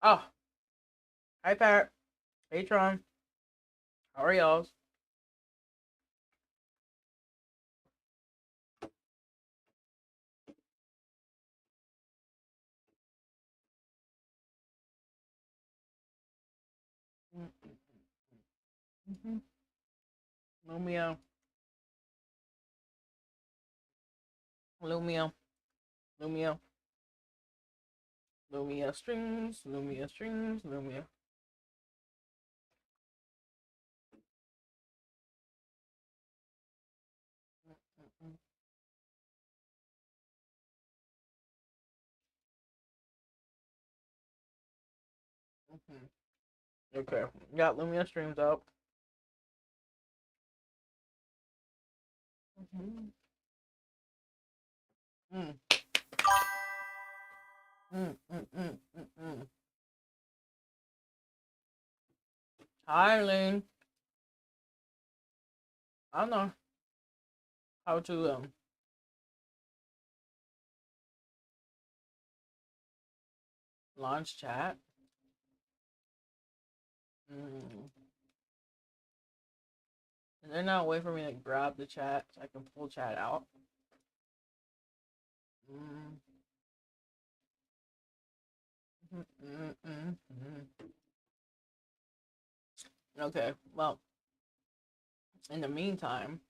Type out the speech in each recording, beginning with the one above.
Oh, hi Pat, Patron, how are y'all? Lumia, Lumia, Lumia, Lumia streams, Lumia streams, Lumia. Okay, got Lumia streams up. Hi, Lynn. I don't know how to launch chat. Is there not a way for me to grab the chat so I can pull chat out? Okay, well, in the meantime,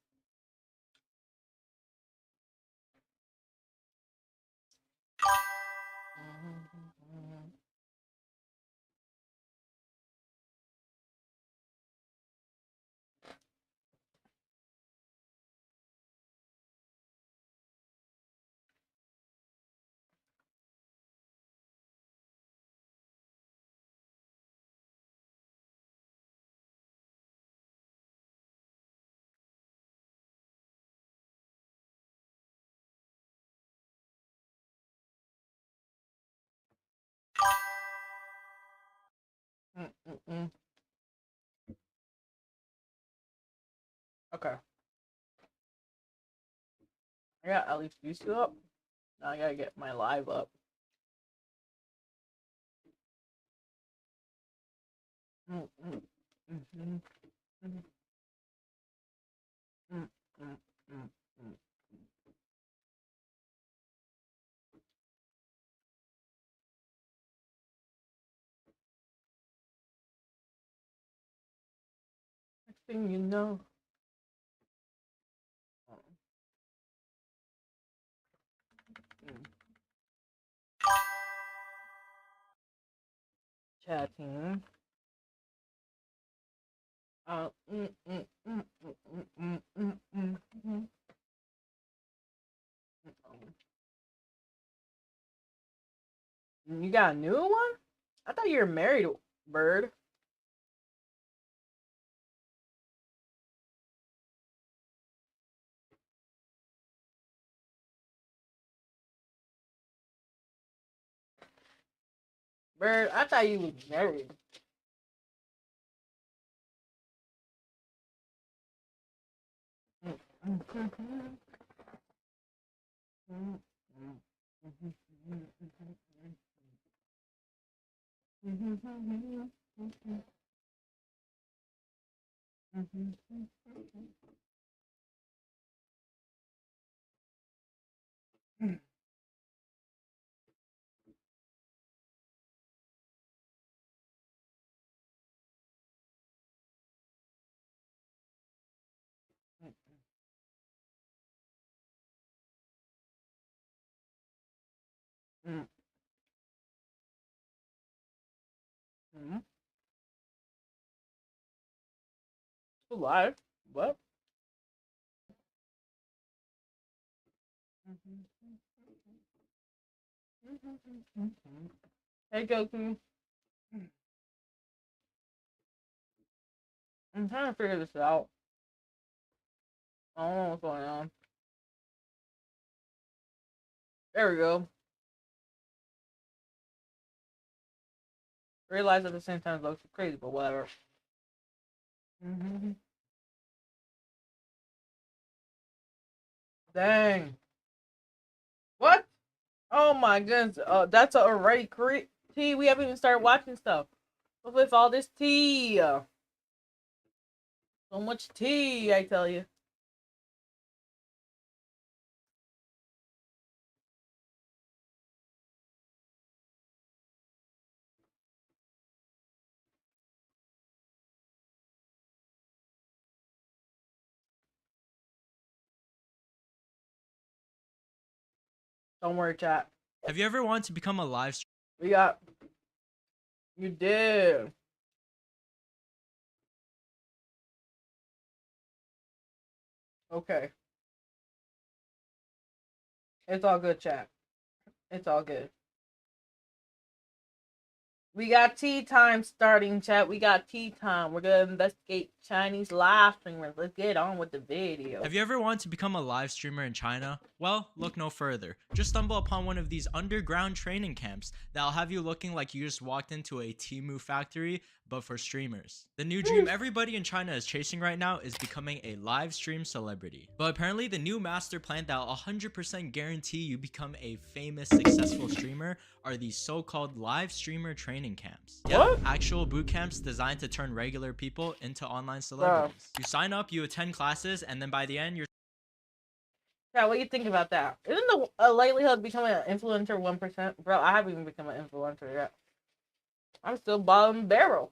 okay. I got at least these two up. Now I gotta get my live up. Next thing you know. Chatting. You got a new one? I thought you were married, bird. Bird, I thought you was married. Live? What? Hey, Goku. I'm trying to figure this out. I don't know what's going on. There we go. Realize at the same time it looks crazy, but whatever. Mm-hmm. Dang. What? Oh my goodness. That's already tea. We haven't even started watching stuff. What's with all this tea? So much tea, I tell you. Don't worry, chat. Have you ever wanted to become a live streamer? We got. You did. Okay. It's all good, chat. It's all good. We got tea time starting, chat. We got tea time. We're gonna investigate Chinese live streamers. Let's get on with the video. Have you ever wanted to become a live streamer in China? Well, look no further. Just stumble upon one of these underground training camps that'll have you looking like you just walked into a Temu factory, but for streamers. The new dream everybody in China is chasing right now is becoming a live stream celebrity. But apparently the new master plan that'll 100% guarantee you become a famous, successful streamer are these so-called live streamer training camps. What? Yeah, actual boot camps designed to turn regular people into online celebrities. You sign up, you attend classes, and then by the end you're... Yeah, what do you think about that? Isn't the likelihood of becoming an influencer 1%? Bro, I haven't even become an influencer yet. I'm still bottom barrel.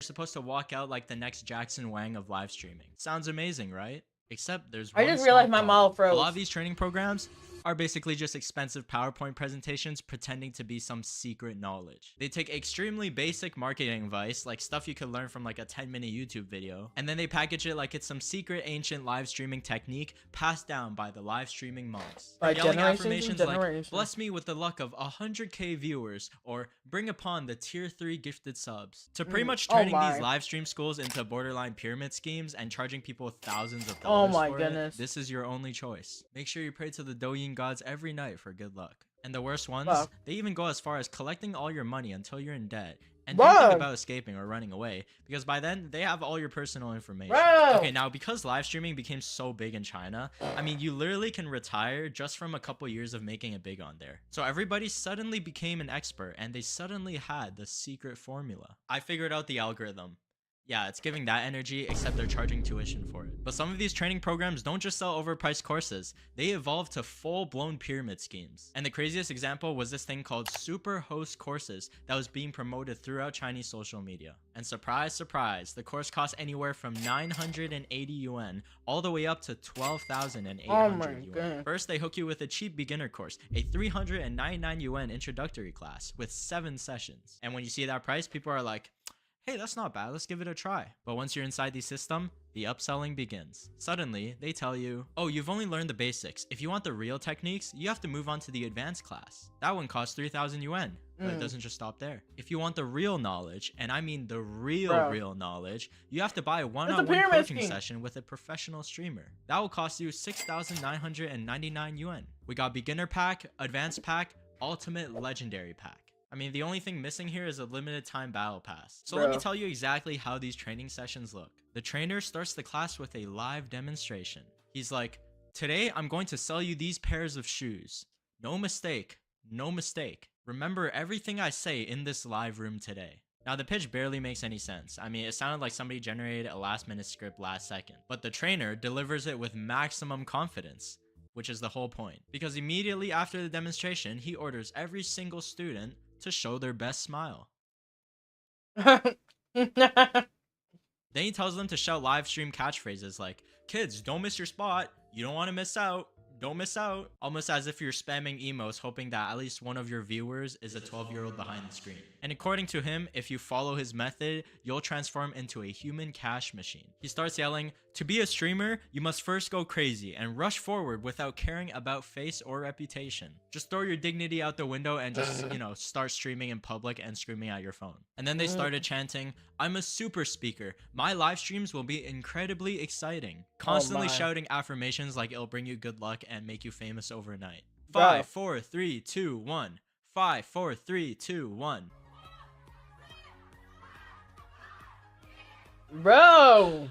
supposed to walk out like the next Jackson Wang of live streaming. Sounds amazing, right? Except there's I one just realized my small model problem. froze. A lot of these training programs are basically just expensive PowerPoint presentations pretending to be some secret knowledge. They take extremely basic marketing advice, like stuff you could learn from like a 10-minute YouTube video, and then they package it like it's some secret ancient live streaming technique passed down by the live streaming monks. By Yelling generations affirmations like, bless me with the luck of 100k viewers, or bring upon the tier 3 gifted subs. To pretty much turning these live stream schools into borderline pyramid schemes and charging people thousands of dollars for it, this is your only choice. Make sure you pray to the Douyin gods every night for good luck. And the worst ones, they even go as far as collecting all your money until you're in debt. And don't think about escaping or running away, because by then, they have all your personal information. Okay, now because live streaming became so big in China, I mean, you literally can retire just from a couple years of making it big on there. So everybody suddenly became an expert, and they suddenly had the secret formula. I figured out the algorithm. Yeah, it's giving that energy, except they're charging tuition for it. But some of these training programs don't just sell overpriced courses, they evolve to full-blown pyramid schemes. And the craziest example was this thing called Super Host Courses that was being promoted throughout Chinese social media. And surprise, surprise, the course costs anywhere from 980 yuan all the way up to 12,800 yuan. First, they hook you with a cheap beginner course, a 399 yuan introductory class with 7 sessions. And when you see that price, people are like, hey, that's not bad, let's give it a try. But once you're inside the system, the upselling begins. Suddenly, they tell you, oh, you've only learned the basics. If you want the real techniques, you have to move on to the advanced class. That one costs 3,000 yuan, but it doesn't just stop there. If you want the real knowledge, and I mean the real knowledge, you have to buy a one-on-one coaching session with a professional streamer. That will cost you 6,999 yuan. We got beginner pack, advanced pack, ultimate legendary pack. I mean, the only thing missing here is a limited time battle pass. So let me tell you exactly how these training sessions look. The trainer starts the class with a live demonstration. He's like, today I'm going to sell you these pairs of shoes. No mistake, no mistake. Remember everything I say in this live room today. Now the pitch barely makes any sense. I mean, it sounded like somebody generated a last minute script last second. But the trainer delivers it with maximum confidence, which is the whole point. Because immediately after the demonstration, he orders every single student to show their best smile. Then he tells them to shout live stream catchphrases like, kids, don't miss your spot, you don't want to miss out, don't miss out. Almost as if you're spamming emotes hoping that at least one of your viewers is a 12-year-old behind the screen. And according to him, if you follow his method, you'll transform into a human cash machine. He starts yelling, to be a streamer, you must first go crazy and rush forward without caring about face or reputation. Just throw your dignity out the window and just, you know, start streaming in public and screaming at your phone. And then they started chanting, I'm a super speaker. My live streams will be incredibly exciting. Constantly shouting affirmations like it'll bring you good luck and make you famous overnight. 5, 4, 3, 2, 1. 5, 4, 3, 2, 1. Bro.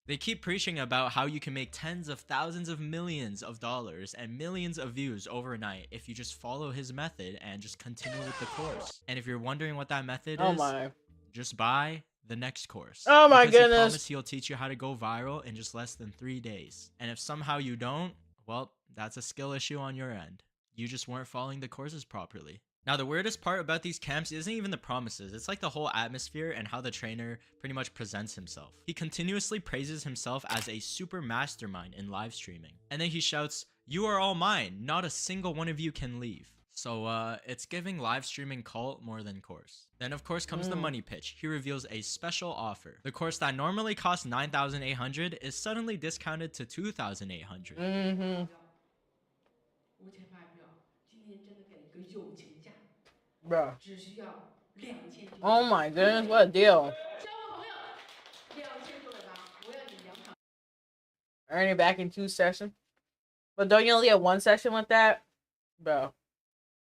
They keep preaching about how you can make tens of thousands of millions of dollars and millions of views overnight if you just follow his method and just continue with the course. And if you're wondering what that method is, just buy the next course. Oh my because goodness. He promised he'll teach you how to go viral in just less than 3 days. And if somehow you don't, well, that's a skill issue on your end. You just weren't following the courses properly. Now, the weirdest part about these camps isn't even the promises, it's like the whole atmosphere and how the trainer pretty much presents himself. He continuously praises himself as a super mastermind in live streaming. And then he shouts, "You are all mine, not a single one of you can leave." So, it's giving live streaming cult more than course. Then of course comes the money pitch. He reveals a special offer. The course that normally costs 9,800 is suddenly discounted to 2,800. Bro. Oh my goodness, what a deal. Earn it back in 2 sessions. But don't you only have 1 session with that? Bro.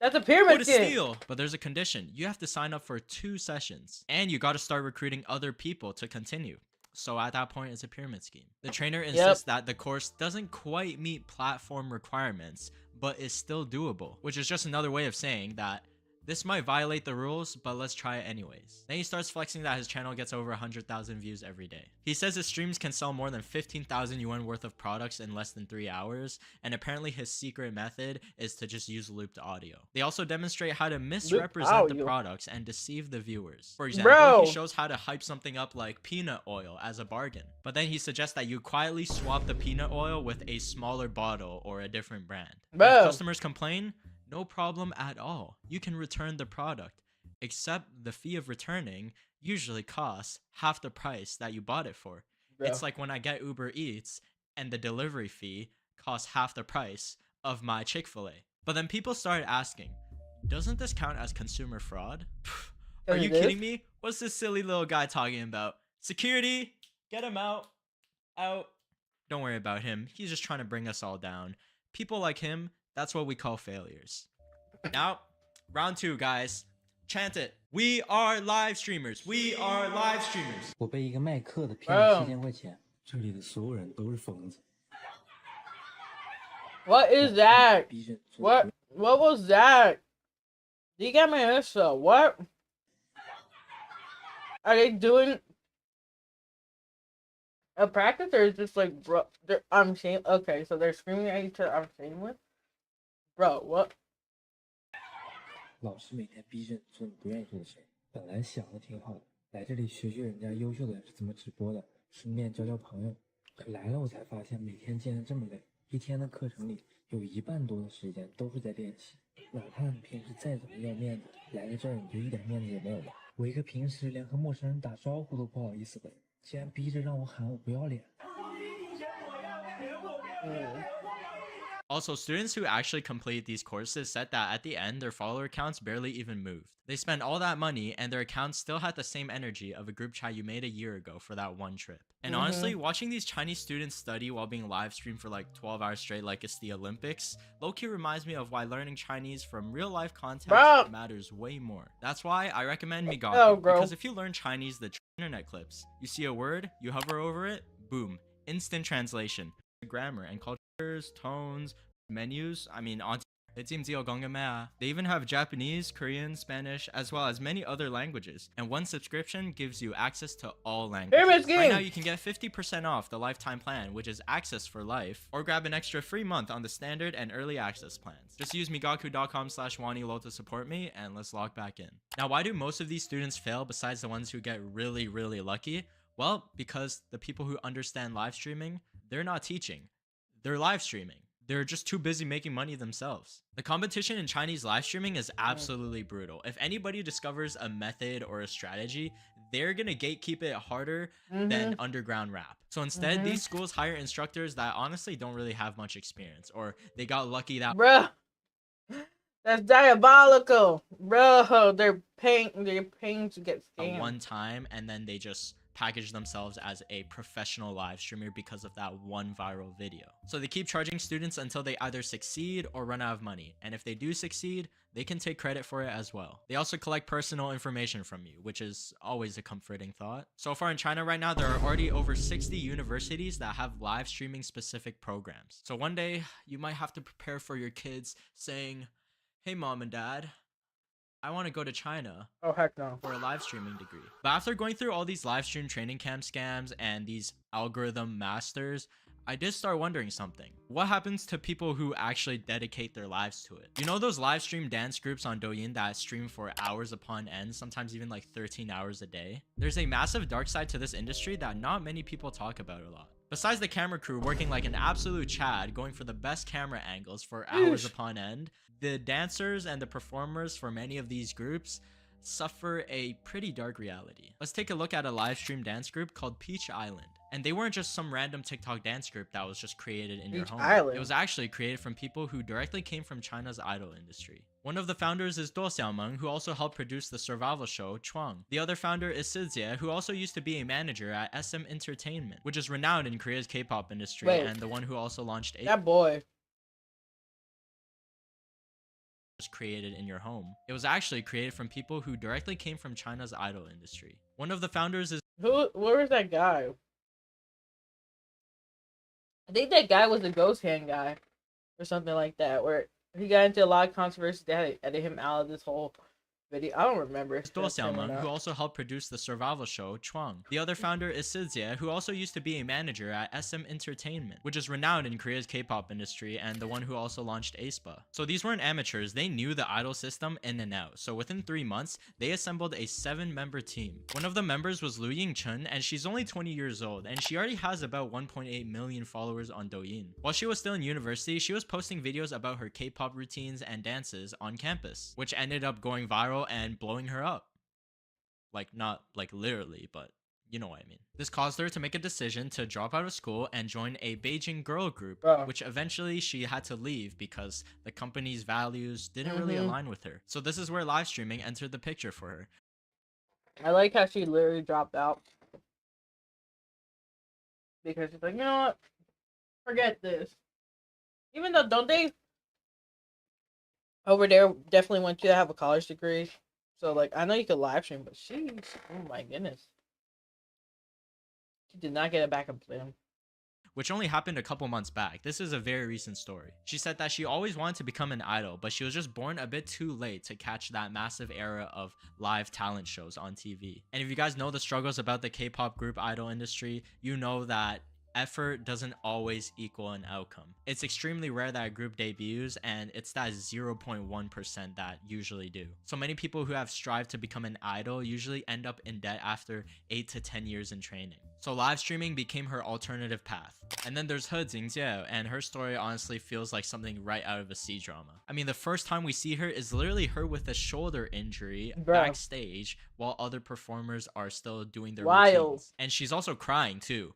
That's a pyramid scheme. What a steal! But there's a condition. You have to sign up for 2 sessions. And you gotta start recruiting other people to continue. So at that point, it's a pyramid scheme. The trainer insists that the course doesn't quite meet platform requirements, but is still doable. Which is just another way of saying that this might violate the rules, but let's try it anyways. Then he starts flexing that his channel gets over 100,000 views every day. He says his streams can sell more than 15,000 yuan worth of products in less than 3 hours, and apparently his secret method is to just use looped audio. They also demonstrate how to misrepresent the products and deceive the viewers. For example, he shows how to hype something up like peanut oil as a bargain, but then he suggests that you quietly swap the peanut oil with a smaller bottle or a different brand. If customers complain, no problem at all. You can return the product, except the fee of returning usually costs half the price that you bought it for. It's like when I get Uber Eats and the delivery fee costs half the price of my Chick-fil-A. But then people started asking, doesn't this count as consumer fraud? Are you kidding me? What's this silly little guy talking about? Security, get him out. Out. Don't worry about him. He's just trying to bring us all down. People like him, that's what we call failures. Now, round 2, guys. Chant it. We are live streamers. We are live streamers. 我被一个卖课的骗了7000块钱，这里的所有人都是疯子。 What is that? What was that? You got me this what? Are they doing a practice or is this like bro? I'm shame. Okay, so they're screaming at each other. I'm shameless. Bro, what? 老师每天逼着你做你不愿意做的事，本来想的挺好的，来这里学学人家优秀的人是怎么直播的，顺便交交朋友。可来了我才发现，每天竟然这么累，一天的课程里有1半多的时间都是在练习。哪怕你平时再怎么要面子，来了这儿你就一点面子也没有吧？我一个平时连和陌生人打招呼都不好意思的人，竟然逼着让我喊我不要脸。 Also, students who actually complete these courses said that at the end, their follower counts barely even moved. They spent all that money and their accounts still had the same energy of a group chat you made a year ago for that one trip. And honestly, watching these Chinese students study while being live streamed for like 12 hours straight like it's the Olympics, low-key reminds me of why learning Chinese from real-life context matters way more. That's why I recommend Migaku, because if you learn Chinese the internet clips, you see a word, you hover over it, boom, instant translation. Grammar and cultures, tones, menus. I mean, they even have Japanese, Korean, Spanish, as well as many other languages. And one subscription gives you access to all languages. Right now, you can get 50% off the lifetime plan, which is access for life, or grab an extra free month on the standard and early access plans. Just use migaku.com/wanilo to support me, and let's log back in. Now, why do most of these students fail besides the ones who get really, really lucky? Well, because the people who understand live streaming, they're not teaching. They're live streaming. They're just too busy making money themselves. The competition in Chinese live streaming is absolutely brutal. If anybody discovers a method or a strategy, they're gonna gatekeep it harder than underground rap. So instead, these schools hire instructors that honestly don't really have much experience, or they got lucky that— Bruh, that's diabolical. Bro, they're paying to get scammed. One time, and then they just package themselves as a professional live streamer because of that one viral video. So they keep charging students until they either succeed or run out of money. And if they do succeed, they can take credit for it as well. They also collect personal information from you, which is always a comforting thought. So far in China right now, there are already over 60 universities that have live streaming specific programs. So one day you might have to prepare for your kids saying, "Hey mom and dad, I want to go to China Oh, heck no. for a live streaming degree." But after going through all these live stream training camp scams and these algorithm masters, I did start wondering something. What happens to people who actually dedicate their lives to it? You know those live stream dance groups on Douyin that stream for hours upon end, sometimes even like 13 hours a day? There's a massive dark side to this industry that not many people talk about a lot. Besides the camera crew working like an absolute Chad, going for the best camera angles for hours upon end, the dancers and the performers for many of these groups suffer a pretty dark reality. Let's take a look at a live stream dance group called Peach Island. And they weren't just some random TikTok dance group that was just created in your home. It was actually created from people who directly came from China's idol industry. One of the founders is Do Xiaomeng, who also helped produce the survival show Chuang. The other founder is Sizia, who also used to be a manager at SM Entertainment, which is renowned in Korea's K-pop industry, and the one who also launched that boy was created in your home. It was actually created from people who directly came from China's idol industry. One of the founders is where was that guy? I think that guy was the ghost hand guy or something like that, where he got into a lot of controversy that edited him out of this whole video. I don't remember. Do Xiaomeng, who also helped produce the survival show Chuang. The other founder is Sizia, who also used to be a manager at SM Entertainment, which is renowned in Korea's K-pop industry, and the one who also launched Aespa. So these weren't amateurs, they knew the idol system in and out. So within 3 months, they assembled a 7-member team. One of the members was Lu Yingchen, and she's only 20 years old, and she already has about 1.8 million followers on Douyin. While she was still in university, she was posting videos about her K-pop routines and dances on campus, which ended up going viral and blowing her up. Like, not like literally, but you know what I mean. This caused her to make a decision to drop out of school and join a Beijing girl group, which eventually she had to leave because the company's values didn't really align with her. So this is where live streaming entered the picture for her. I like how she literally dropped out because she's like, you know what, forget this. Even though, don't they over there definitely want you to have a college degree? So, like, I know you could live stream, but she's, oh my goodness. She did not get a backup plan. Which only happened a couple months back. This is a very recent story. She said that she always wanted to become an idol, but she was just born a bit too late to catch that massive era of live talent shows on TV. And if you guys know the struggles about the K-pop group idol industry, you know that effort doesn't always equal an outcome. It's extremely rare that a group debuts, and it's that 0.1% that usually do. So many people who have strived to become an idol usually end up in debt after 8 to 10 years in training. So live streaming became her alternative path. And then there's He Jingjiao, and her story honestly feels like something right out of a C-drama. I mean, the first time we see her is literally her with a shoulder injury backstage while other performers are still doing their routines. And she's also crying too.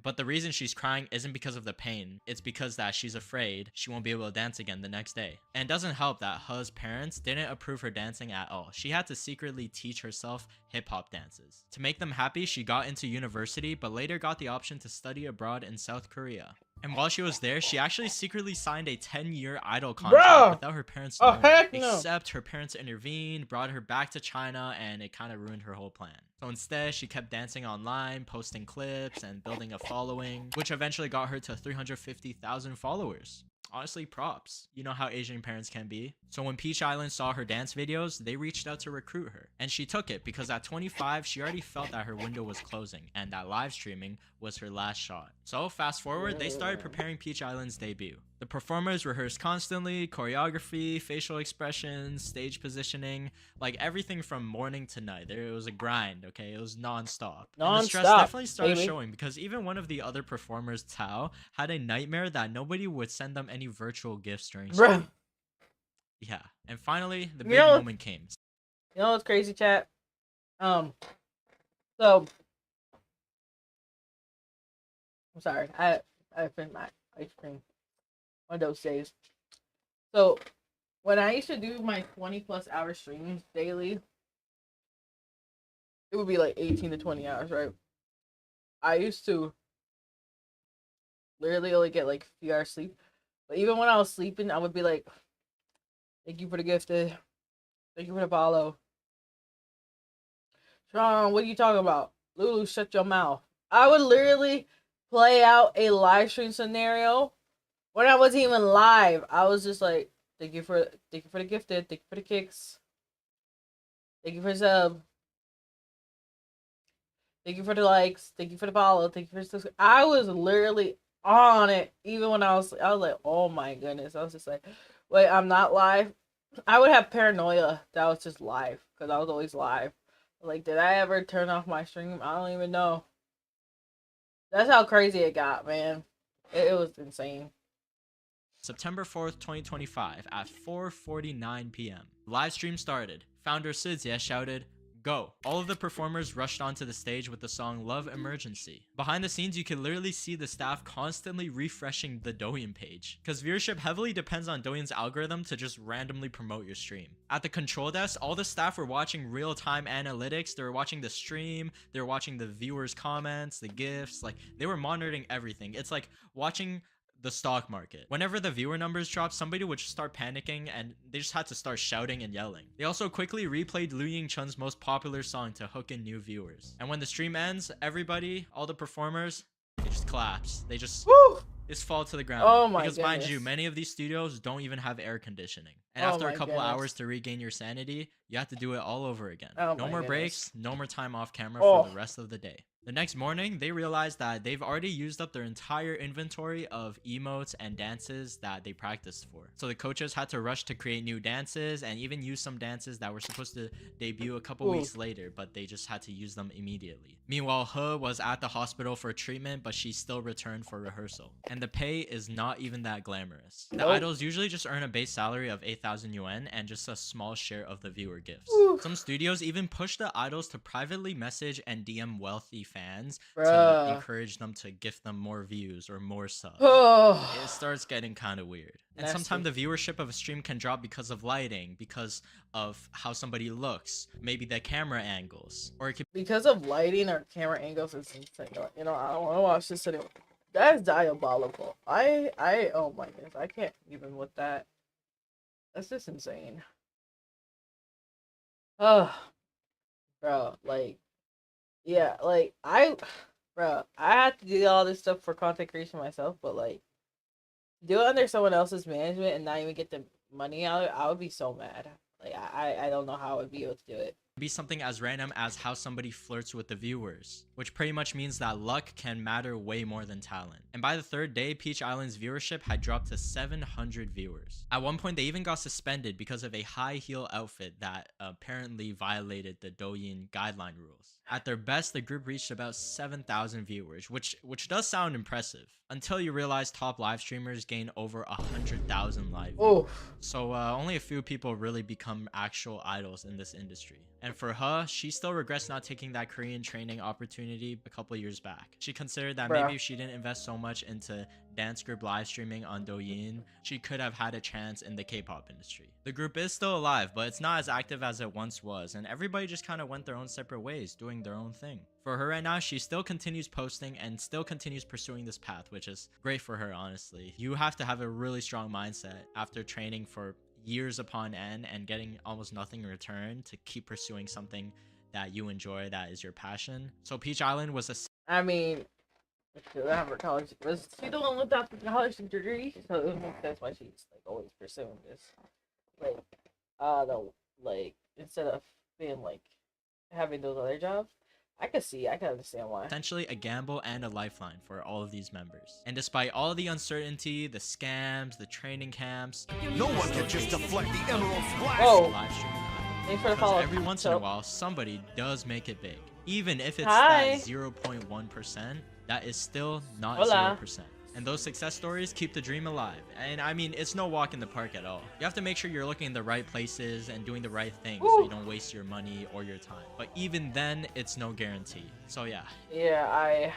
But the reason she's crying isn't because of the pain, it's because that she's afraid she won't be able to dance again the next day. And it doesn't help that He's parents didn't approve her dancing at all. She had to secretly teach herself hip-hop dances. To make them happy, she got into university, but later got the option to study abroad in South Korea. And while she was there, she actually secretly signed a 10-year idol contract without her parents knowing. Except her parents intervened, brought her back to China, and it kind of ruined her whole plan. So instead, she kept dancing online, posting clips, and building a following, which eventually got her to 350,000 followers. Honestly, props. You know how Asian parents can be. So when Peach Island saw her dance videos, they reached out to recruit her. And she took it because at 25, she already felt that her window was closing and that live streaming was her last shot. So fast forward, they started preparing Peach Island's debut. The performers rehearsed constantly, choreography, facial expressions, stage positioning, like everything from morning to night. It was a grind, okay? It was non-stop. And the stress definitely started showing because even one of the other performers, Tao, had a nightmare that nobody would send them any virtual gifts during stream. Yeah, and finally, the big moment came. You know what's crazy, chat? So I'm sorry, I finished my ice cream one of those days. So when I used to do my 20+ hour streams daily, it would be like 18 to 20 hours, right? I used to literally only get like a few hours sleep. But even when I was sleeping, I would be like, thank you for the gifted. Thank you for the follow. Sean, what are you talking about? Lulu, shut your mouth. I would literally play out a live stream scenario when I wasn't even live. I was just like, thank you for the gifted, thank you for the kicks. Thank you for the sub. Thank you for the likes. Thank you for the follow. Thank you for the subscribe. I was literally on it even when I was like, oh my goodness. I was just like, wait, I'm not live. I would have paranoia that I was just live because I was always live. Like, did I ever turn off my stream? I don't even know. That's how crazy it got, man. It was insane. September 4th, 2025 at 4:49 p.m. Live stream started. Founder Sijie shouted, "Go!" All of the performers rushed onto the stage with the song Love Emergency. Behind the scenes, you can literally see the staff constantly refreshing the Douyin page, because viewership heavily depends on Douyin's algorithm to just randomly promote your stream. At the control desk, all the staff were watching real-time analytics. They were watching the stream, they were watching the viewers' comments, the gifts, like they were monitoring everything. It's like watching the stock market. Whenever the viewer numbers dropped, somebody would just start panicking and they just had to start shouting and yelling. They also quickly replayed Liu Yingchun's most popular song to hook in new viewers. And when the stream ends, everybody, all the performers, they just collapse. They just fall to the ground. Oh my because goodness. mind you, many of these studios don't even have air conditioning. And after a couple hours to regain your sanity, you have to do it all over again. No more breaks, no more time off camera for the rest of the day. The next morning, they realized that they've already used up their entire inventory of emotes and dances that they practiced for. So the coaches had to rush to create new dances and even use some dances that were supposed to debut a couple weeks later, but they just had to use them immediately. Meanwhile, He was at the hospital for treatment, but she still returned for rehearsal. And the pay is not even that glamorous. The idols usually just earn a base salary of 8,000 yuan and just a small share of the viewer gifts. Some studios even push the idols to privately message and DM wealthy fans to encourage them to gift them more views or more subs. It starts getting kind of weird. And sometimes the viewership of a stream can drop because of lighting, because of how somebody looks, maybe the camera angles, or it could because of lighting or camera angles. It's insane. You know, I don't want to watch this anymore. That's diabolical. Oh my goodness, I can't even with that. That's just insane. Oh, bro, like, yeah, like bro, I had to do all this stuff for content creation myself, but like, do it under someone else's management and not even get the money out of it, I would be so mad. Like, I don't know how I would be able to do it. Be something as random as how somebody flirts with the viewers, which pretty much means that luck can matter way more than talent. And by the third day, Peach Island's viewership had dropped to 700 viewers. At one point, they even got suspended because of a high heel outfit that apparently violated the Douyin guideline rules. At their best, the group reached about 7,000 viewers, which does sound impressive, until you realize top live streamers gain over 100,000 live viewers. So only a few people really become actual idols in this industry. And for her, she still regrets not taking that Korean training opportunity a couple years back. She considered that maybe if she didn't invest so much into dance group live streaming on Douyin, she could have had a chance in the K-pop industry. The group is still alive, but it's not as active as it once was, and everybody just kind of went their own separate ways, doing their own thing. For her right now, she still continues posting and still continues pursuing this path, which is great for her, honestly. You have to have a really strong mindset after training for years upon end and getting almost nothing in return to keep pursuing something that you enjoy, that is your passion. So Peach Island was a... I mean, she doesn't have her college. Was she the one without the college degree? So it makes sense why she's like always pursuing this. Like, instead of being like having those other jobs. I can understand why. Essentially a gamble and a lifeline for all of these members. And despite all the uncertainty, the scams, the training camps, no one can just deflect the Emerald Splash. Live streaming thanks for the follow. Every once in a while, somebody does make it big. Even if it's that 0.1%, that is still not 0%. And those success stories keep the dream alive. And I mean, it's no walk in the park at all. You have to make sure you're looking in the right places and doing the right things so you don't waste your money or your time. But even then, it's no guarantee. So yeah. Yeah, I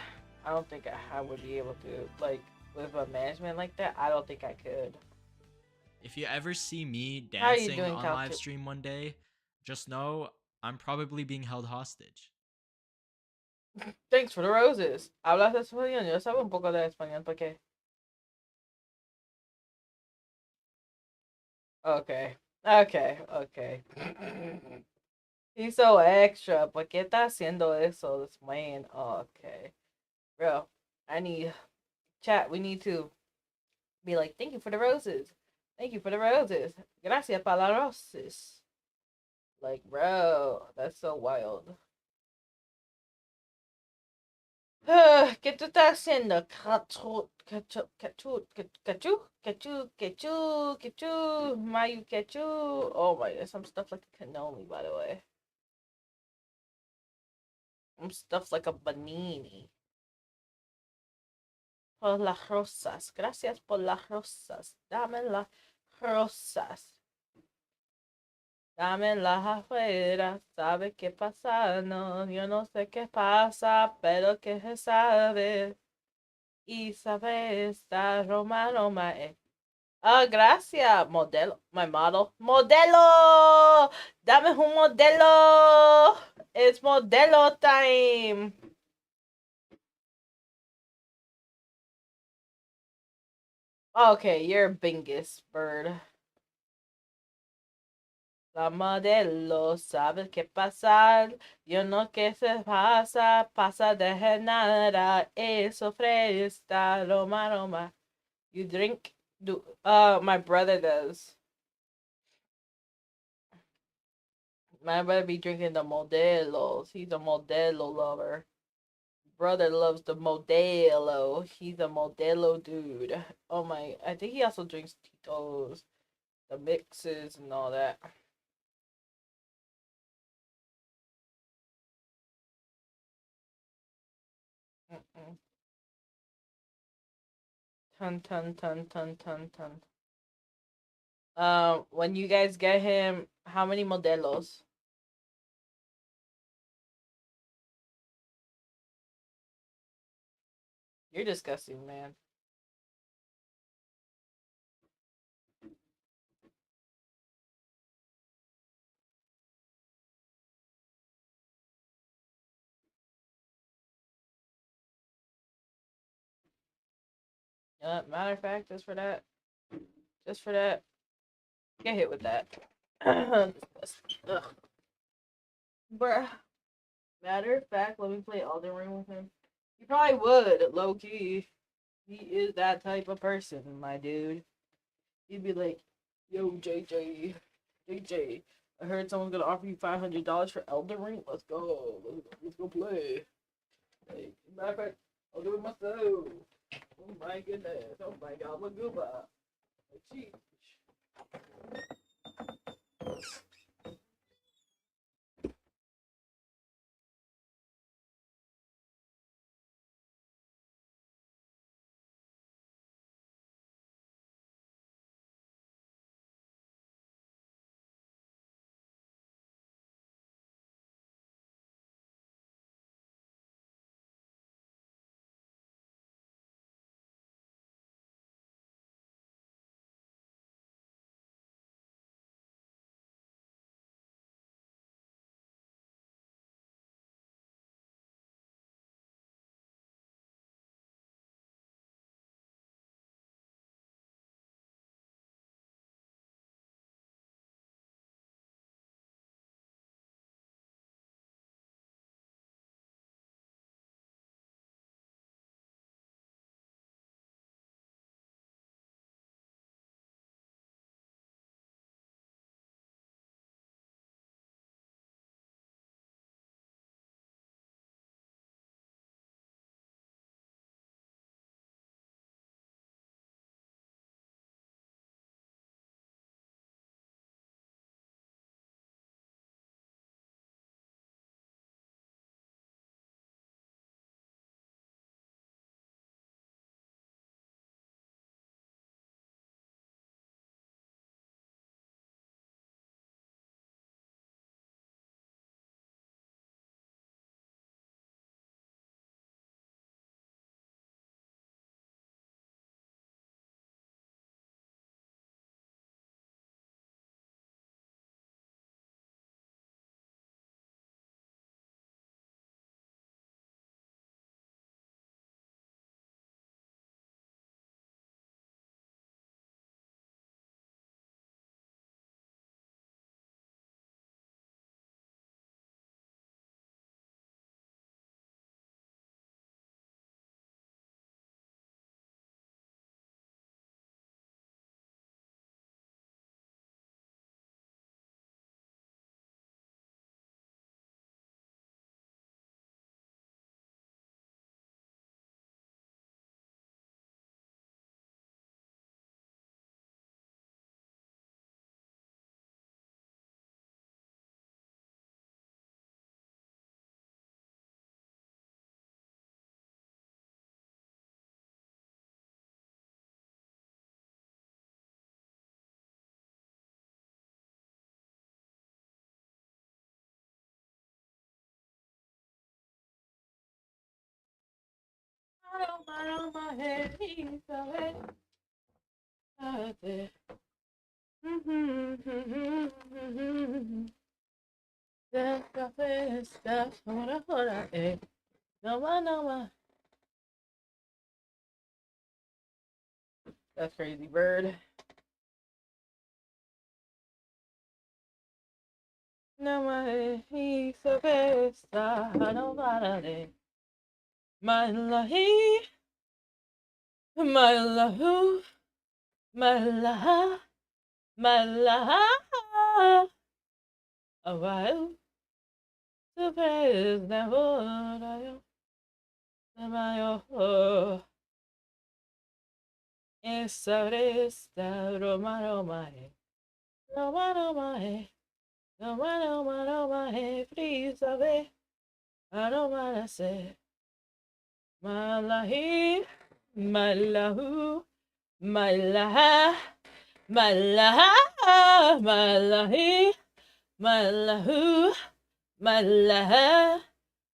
don't think I would be able to, like, with a management like that. I don't think I could. If you ever see me dancing on live stream one day, just know I'm probably being held hostage. Thanks for the roses. ¿Hablas español? Yo sabe un poco de español, ¿por qué? Okay. Okay, okay. He's so extra. ¿Por qué está haciendo eso this man? Okay. Bro, I need chat. We need to be like, thank you for the roses. Thank you for the roses. Gracias para las roses. Like, bro, that's so wild. ¿Qué tú estás haciendo? Cachu, Mayu Cachu. Oh my god, some stuff like a cannoli, by the way. Some stuff like a panini. Por las rosas. Gracias por las rosas. Dame las rosas. Dame las afuera. ¿Sabe qué pasa? No, yo no sé qué pasa, pero que se sabe. Y sabe esta Roma, Roma, gracias, modelo, my model. ¡Modelo! ¡Dame un modelo! It's modelo time. Okay, you're a bingus, bird. La modelo, ¿sabes qué pasa? Yo no que se pasa, pasa de nada. Eso fresca, Roma, Roma. You drink? My brother does. My brother be drinking the modelos. He's a modelo lover. Brother loves the modelo. He's a modelo dude. Oh my, I think he also drinks Tito's, the mixes and all that. Ton. When you guys get him, how many modelos? You're disgusting, man. Matter of fact, just for that, get hit with that. Ugh. Bruh. Matter of fact, let me play Elden Ring with him. He probably would, low key. He is that type of person, my dude. He'd be like, yo, JJ, I heard someone's gonna offer you $500 for Elden Ring. Let's go. Let's go play. Like, matter of fact, I'll do it myself. Oh my goodness. Oh my god, Maguba. Cheat. on my head, he's away. That's crazy, bird. No my he's a best. I don't want it. My lahi, my lahu, my laha, my laha. A while to praise the Lord. My oh, esa resta Roma Roma, Roma Roma, Roma Roma Roma, please ave. I don't wanna say, my lahi, my lahu, my laha, my laha, my lahi, my lahu, my laha,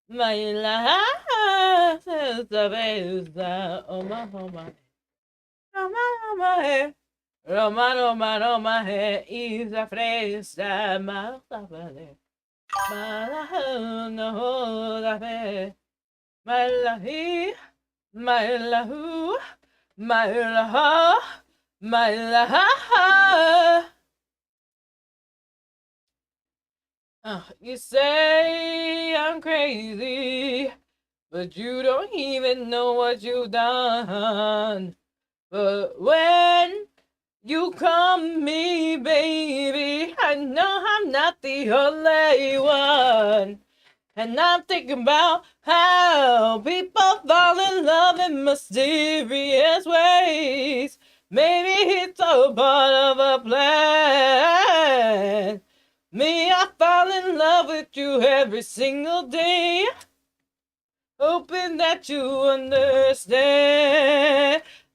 my laha, says the beza, oh my, Roma, Roma, Roma, Roma, is a fresa, my lavale, my lahu, no, the fe, my lahi, my lahu, my laha, my laha. You say I'm crazy, but you don't even know what you've done. But when you come me, baby, I know I'm not the only one. And I'm thinking about how people fall in love in mysterious ways. Maybe it's all part of a plan. Me, I fall in love with you every single day. Hoping that you understand.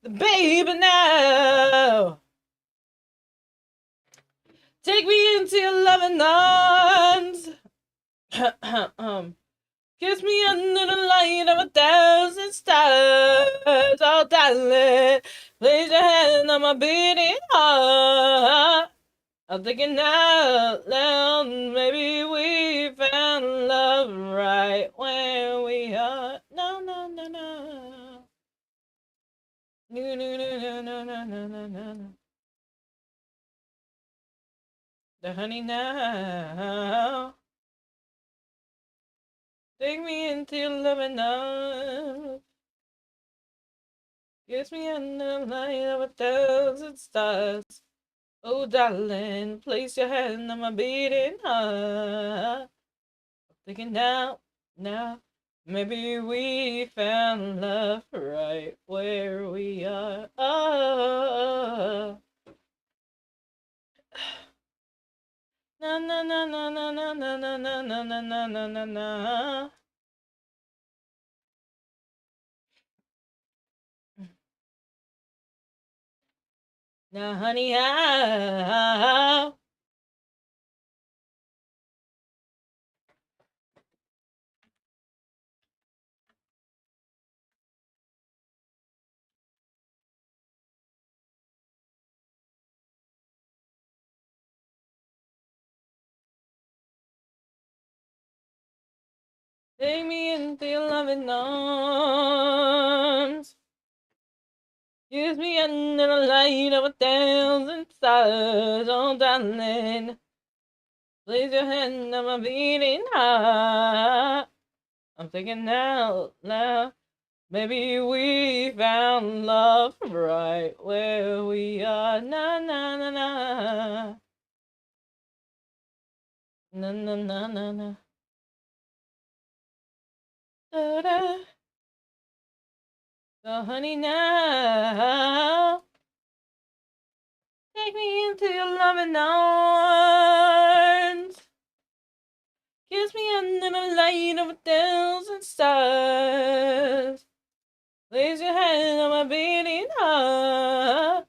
Baby, now take me into your loving arms. Kiss me under the light of 1,000 stars. Oh, darling, place your hand on my beating heart. I'm thinking out loud, maybe we found love right where we are. No, no, no, no. No, no, no, no, no, no, no, no, no. The honey now. Take me into your loving arms. Kiss me under the light of 1,000 stars. Oh, darling, place your hand on my beating heart. I'm thinking now, maybe we found love right where we are. Oh. Na na na na na na na na na na na na na na na. Now, honey, how? Take me into your loving arms. Kiss me under the light of 1,000 stars, oh darling. Place your hand on my beating heart. I'm thinking out loud. Maybe we found love right where we are. Na na na na. Na na na na na. Da da. So honey now, take me into your loving arms. Kiss me under the light of 1,000 stars. Place your hand on my beating heart.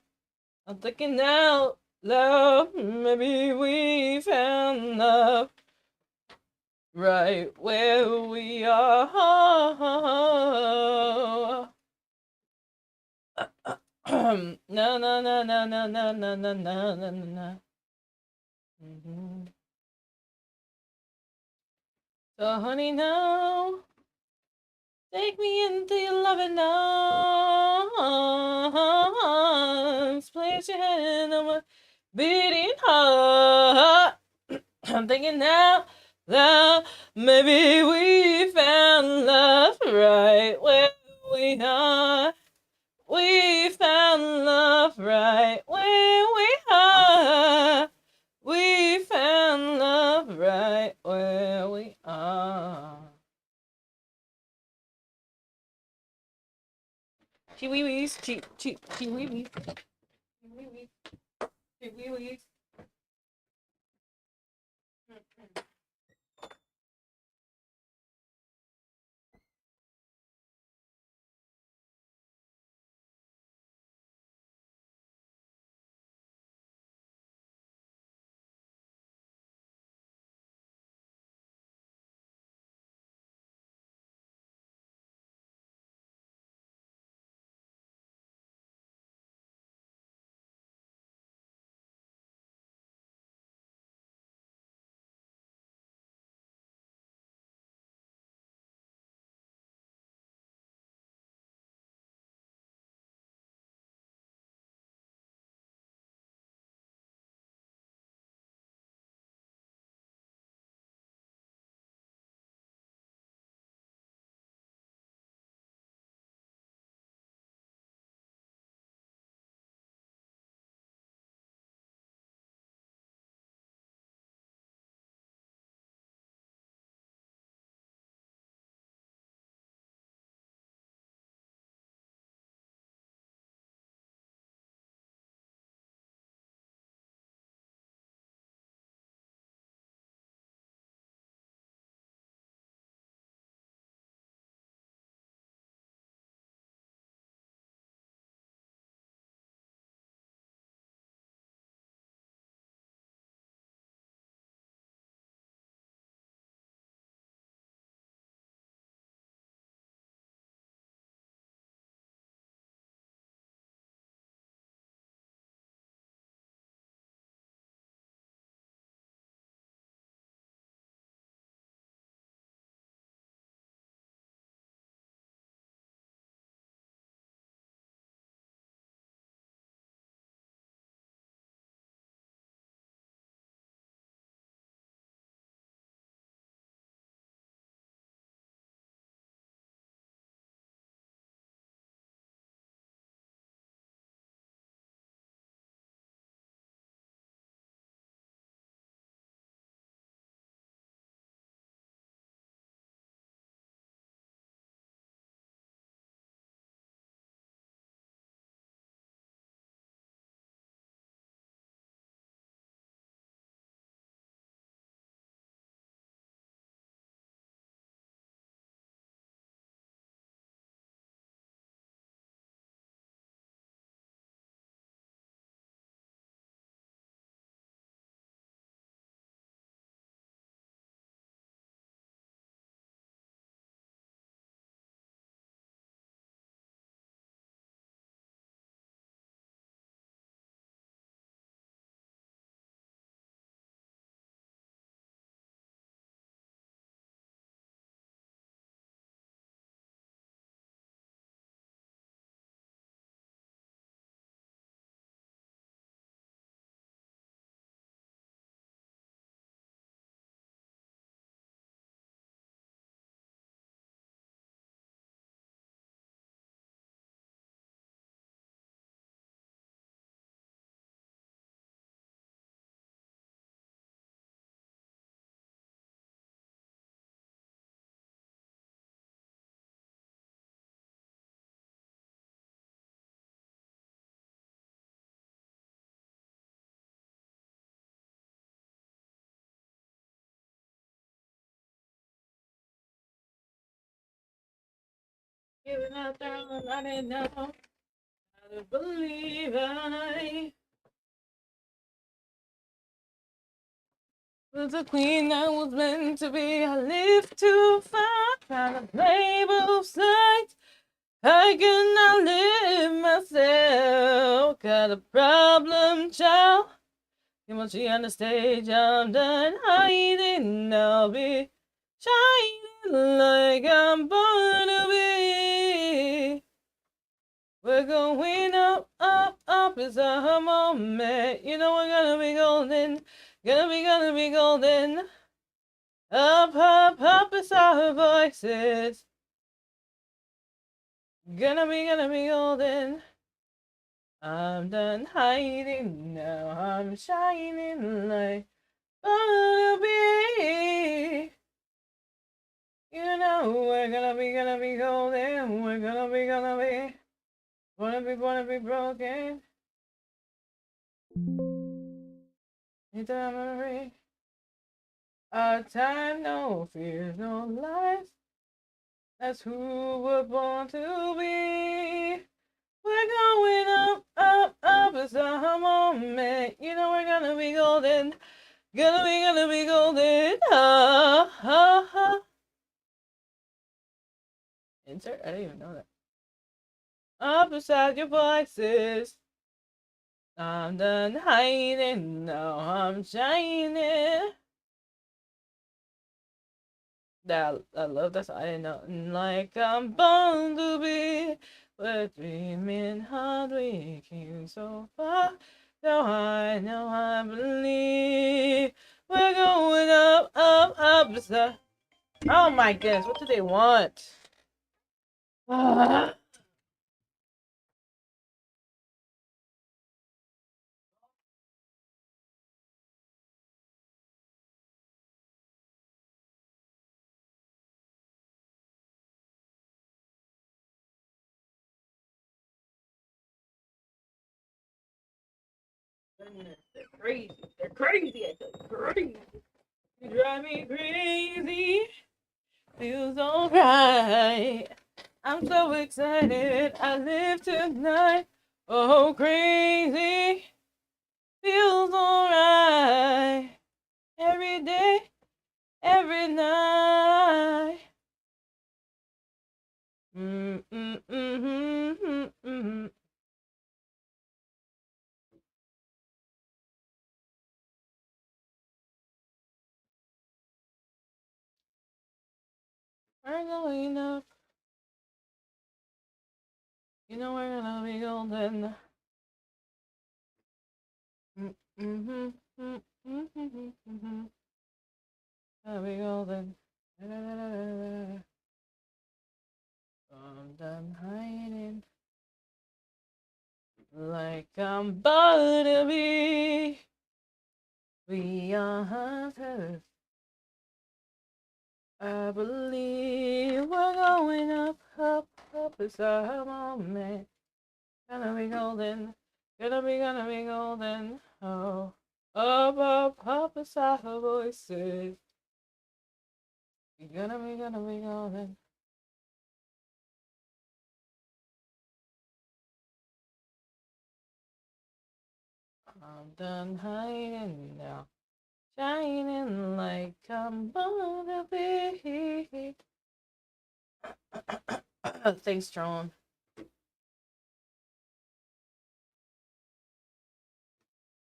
I'm thinking out loud, maybe we found love right where we are. No, no, no, no, no, no, no, no, no, no, no. So, honey, now take me into your loving arms. Place your hand on my beating heart. I'm thinking now that maybe we found love right where we are. We found love right where we are. We found love right where we are. Chiwiwis, chiwiwis, chiwiwis, chiwiwis. Giving out there, I didn't know how to believe I was a queen that was meant to be. I live to fight, trying to play both sides. I cannot live myself. Got a problem, child. You must be on the stage. I'm done hiding. I'll be shining like I'm born to be. We're going up, up, up. It's our moment. You know we're gonna be golden. Gonna be golden. Up, up, up. It's our voices. Gonna be golden. I'm done hiding now. I'm shining like gonna be. You know we're gonna be golden. We're gonna be. Wanna be broken. It's a memory. Our time, no fears, no lies. That's who we're born to be. We're going up, up, up. It's our moment. You know we're gonna be golden. Gonna be golden. Ha, ha, ha. Insert? I didn't even know that. Up beside your voices. I'm done hiding. Now I'm shining. That I love that song. I didn't know. Like I'm born to be. We're dreaming hard. We came so far. Now I believe. We're going up, up, up. Beside. Oh my goodness. What do they want? Ah. They're crazy. They're crazy. They're crazy. You drive me crazy. Feels alright. I'm so excited. I live tonight. Oh, crazy. Feels alright. Every day, every night. Mm. We're going up. You know we're gonna be golden. Gonna be golden. I'm done hiding. Like I'm about to be. We are hunters. I believe we're going up, up, up. It's our moment. Gonna be golden. Gonna be golden. Oh, up, up, up. It's our voices. Gonna be golden. I'm done hiding now. Shining like I'm gonna be. Thanks, Tron.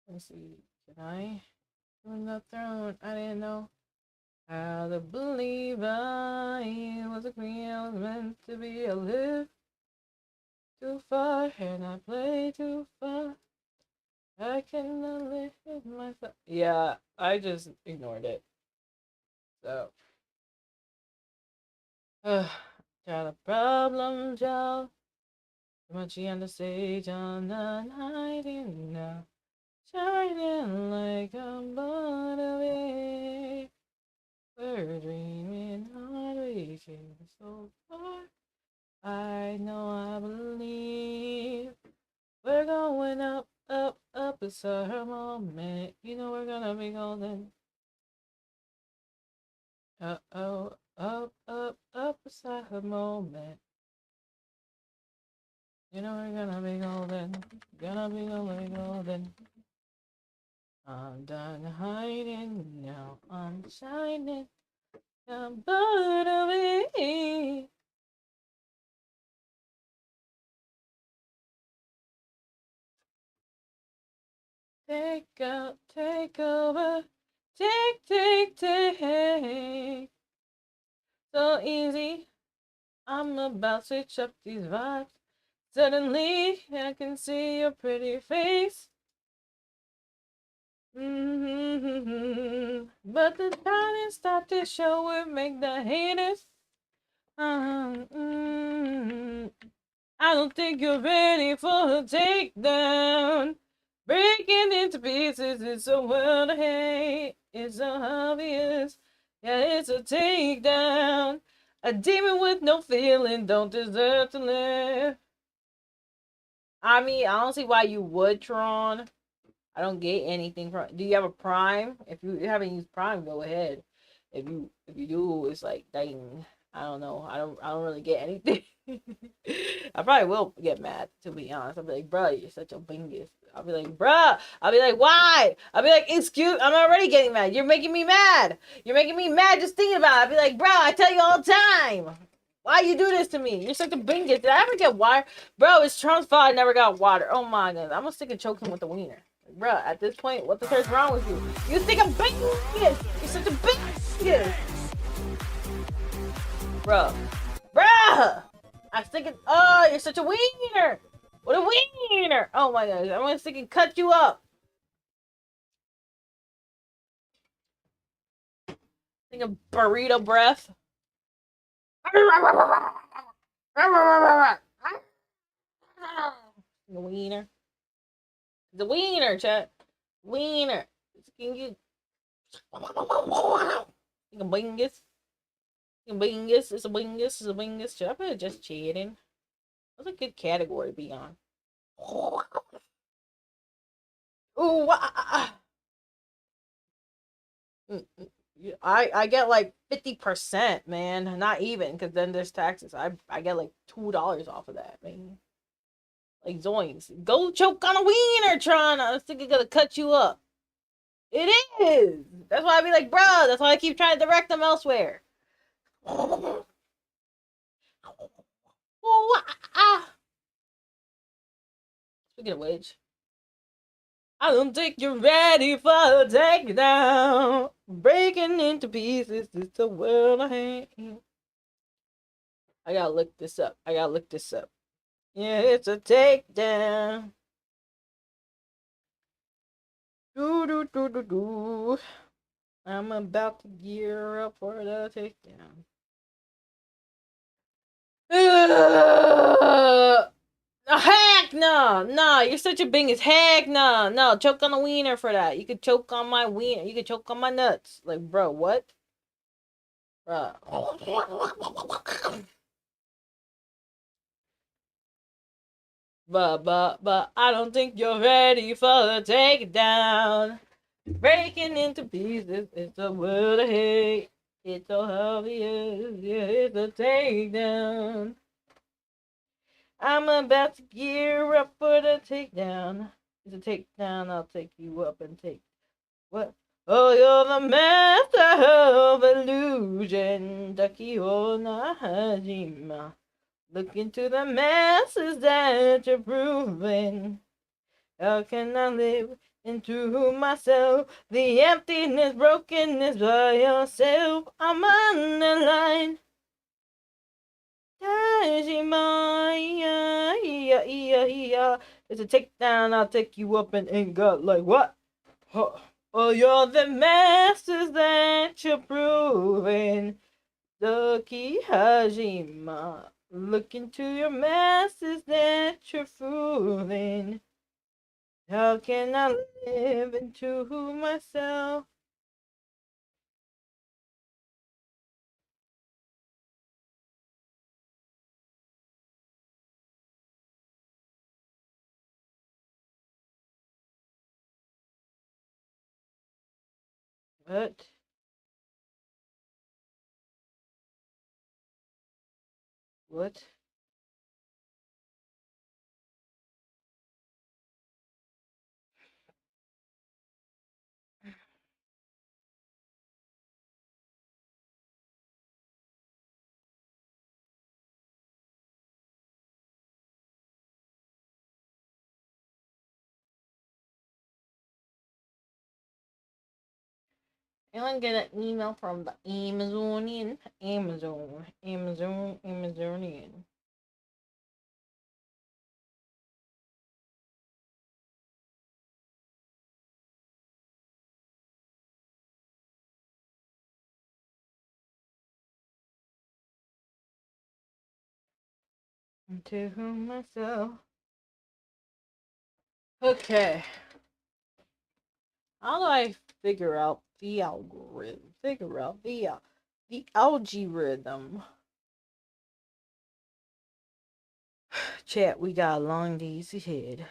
Let's see. Can I win the throne? I didn't know how to believe I was a queen. I was meant to be. I live too far and I play too far. I cannot live myself. Yeah, I just ignored it. So, got a problem, child. Too much on the stage, I'm not hiding now. Shining like I'm born to be. We're dreaming hard, we came so far. I know, I believe. We're going up, up, up. It's our moment. You know we're gonna be golden. Uh-oh, up, up, up. It's our moment. You know we're gonna be golden. Gonna be golden. I'm done hiding now. I'm shining. I'm about to be. Take out, take over, take. So easy. I'm about to switch up these vibes. Suddenly, I can see your pretty face. But the talent start to show it, make the haters. I don't think you're ready for a takedown. Breaking into pieces, it's a world of hate. It's so obvious. Yeah, it's a takedown. A demon with no feeling don't deserve to live. I mean, I don't see why you would, Tron. I don't get anything from. Do you have a Prime? If you haven't used Prime, go ahead. If you do, it's like dang. I don't know. I don't really get anything. I probably will get mad, to be honest. I'll be like, bro, you're such a bingus. I'll be like, bruh. I'll be like, why? I'll be like, excuse. I'm already getting mad. You're making me mad. You're making me mad just thinking about it. I'll be like, bro, I tell you all the time. Why you do this to me? You're such a bingus. Did I ever get water? Bro, it's Trump's fault I never got water. Oh my goodness. I'm gonna stick and choke him with the wiener. Bruh, at this point, what the heck's wrong with you? You think I'm bingus? You're such a bingus. Bruh. I'm thinking, oh, you're such a wiener. What a wiener. Oh my gosh, I'm gonna stick and cut you up. Think of burrito breath. The wiener. The wiener, chat. Wiener. Can you... Bingus. Bingus. It's a bingus. It's a bingus. Should I put just cheating? That's a good category to be on. Ooh, I get like 50%, man. Not even, because then there's taxes. I get like $2 off of that, man. Like zoinks. Go choke on a wiener, Tron. I was thinking gonna cut you up. It is. That's why I be like, bro. That's why I keep trying to direct them elsewhere. Speaking of which, I don't think you're ready for a takedown. Breaking into pieces, it's the world I hate. I gotta look this up. Yeah, it's a takedown. Do. I'm about to gear up for the takedown. Heck no! No, you're such a bingus. Heck no! No, choke on a wiener for that. You could choke on my wiener. You could choke on my nuts. Like, bro, what? Bruh. But I don't think you're ready for the takedown. Breaking into pieces, it's a world of hate. It's so obvious, yeah, it's a takedown. I'm about to gear up for the takedown. It's a takedown, I'll take you up and take... What? Oh, you're the master of illusion. Takiona Hajima. Look into the masses that you're proving. How can I live into myself? The emptiness, brokenness by yourself. I'm on the line. It's a takedown, I'll take you up and ain't got like what? Oh, you're the masters that you're proving. Doki Hajima. Look into your masses that you're fooling. How can I live into myself? What? What? And I get an email from the Amazonian. Amazonian. To whom myself. Okay. How do I figure out the algorithm? Figure out the algorithm. Chat, we got long days ahead.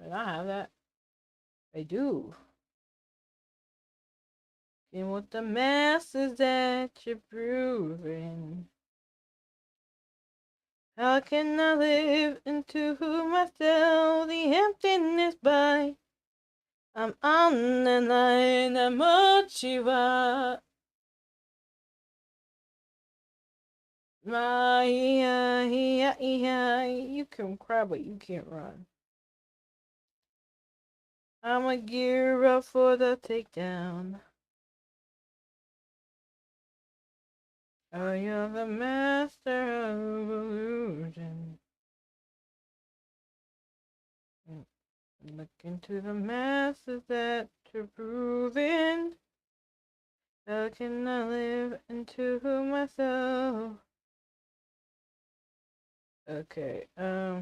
Did I have that? I do. And what the masses that you're proving. How can I live into myself the emptiness by? I'm on the line, I'm mochiwa. You can cry, but you can't run. I'ma gear up for the takedown. Oh, you're the master of illusion. Look into the masses that you're proving. How can I live into myself? Okay, hmm.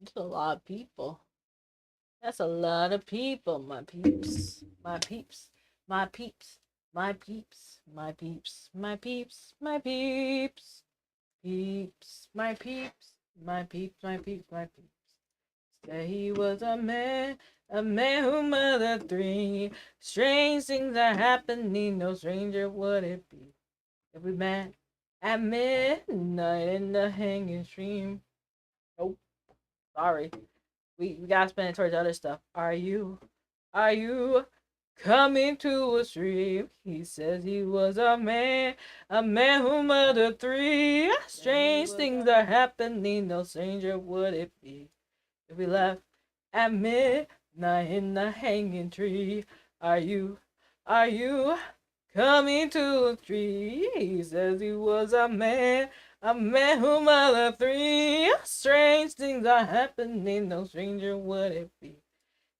It's a lot of people. That's a lot of people, my peeps. My peeps. My peeps. My peeps. My peeps. My peeps. My peeps. Peeps. My peeps. My peeps. My peeps. My peeps. Said he was a man who mothered three. Strange things are happening, no stranger would it be if we met at midnight in the hanging stream. Nope, sorry. We gotta spend it towards other stuff. Are you coming to a stream? He says he was a man who murdered three. Strange things are happening, no stranger would it be if we left at midnight in the hanging tree. Are you coming to a tree? He says he was a man who mothered three. Strange things are happening, no stranger would it be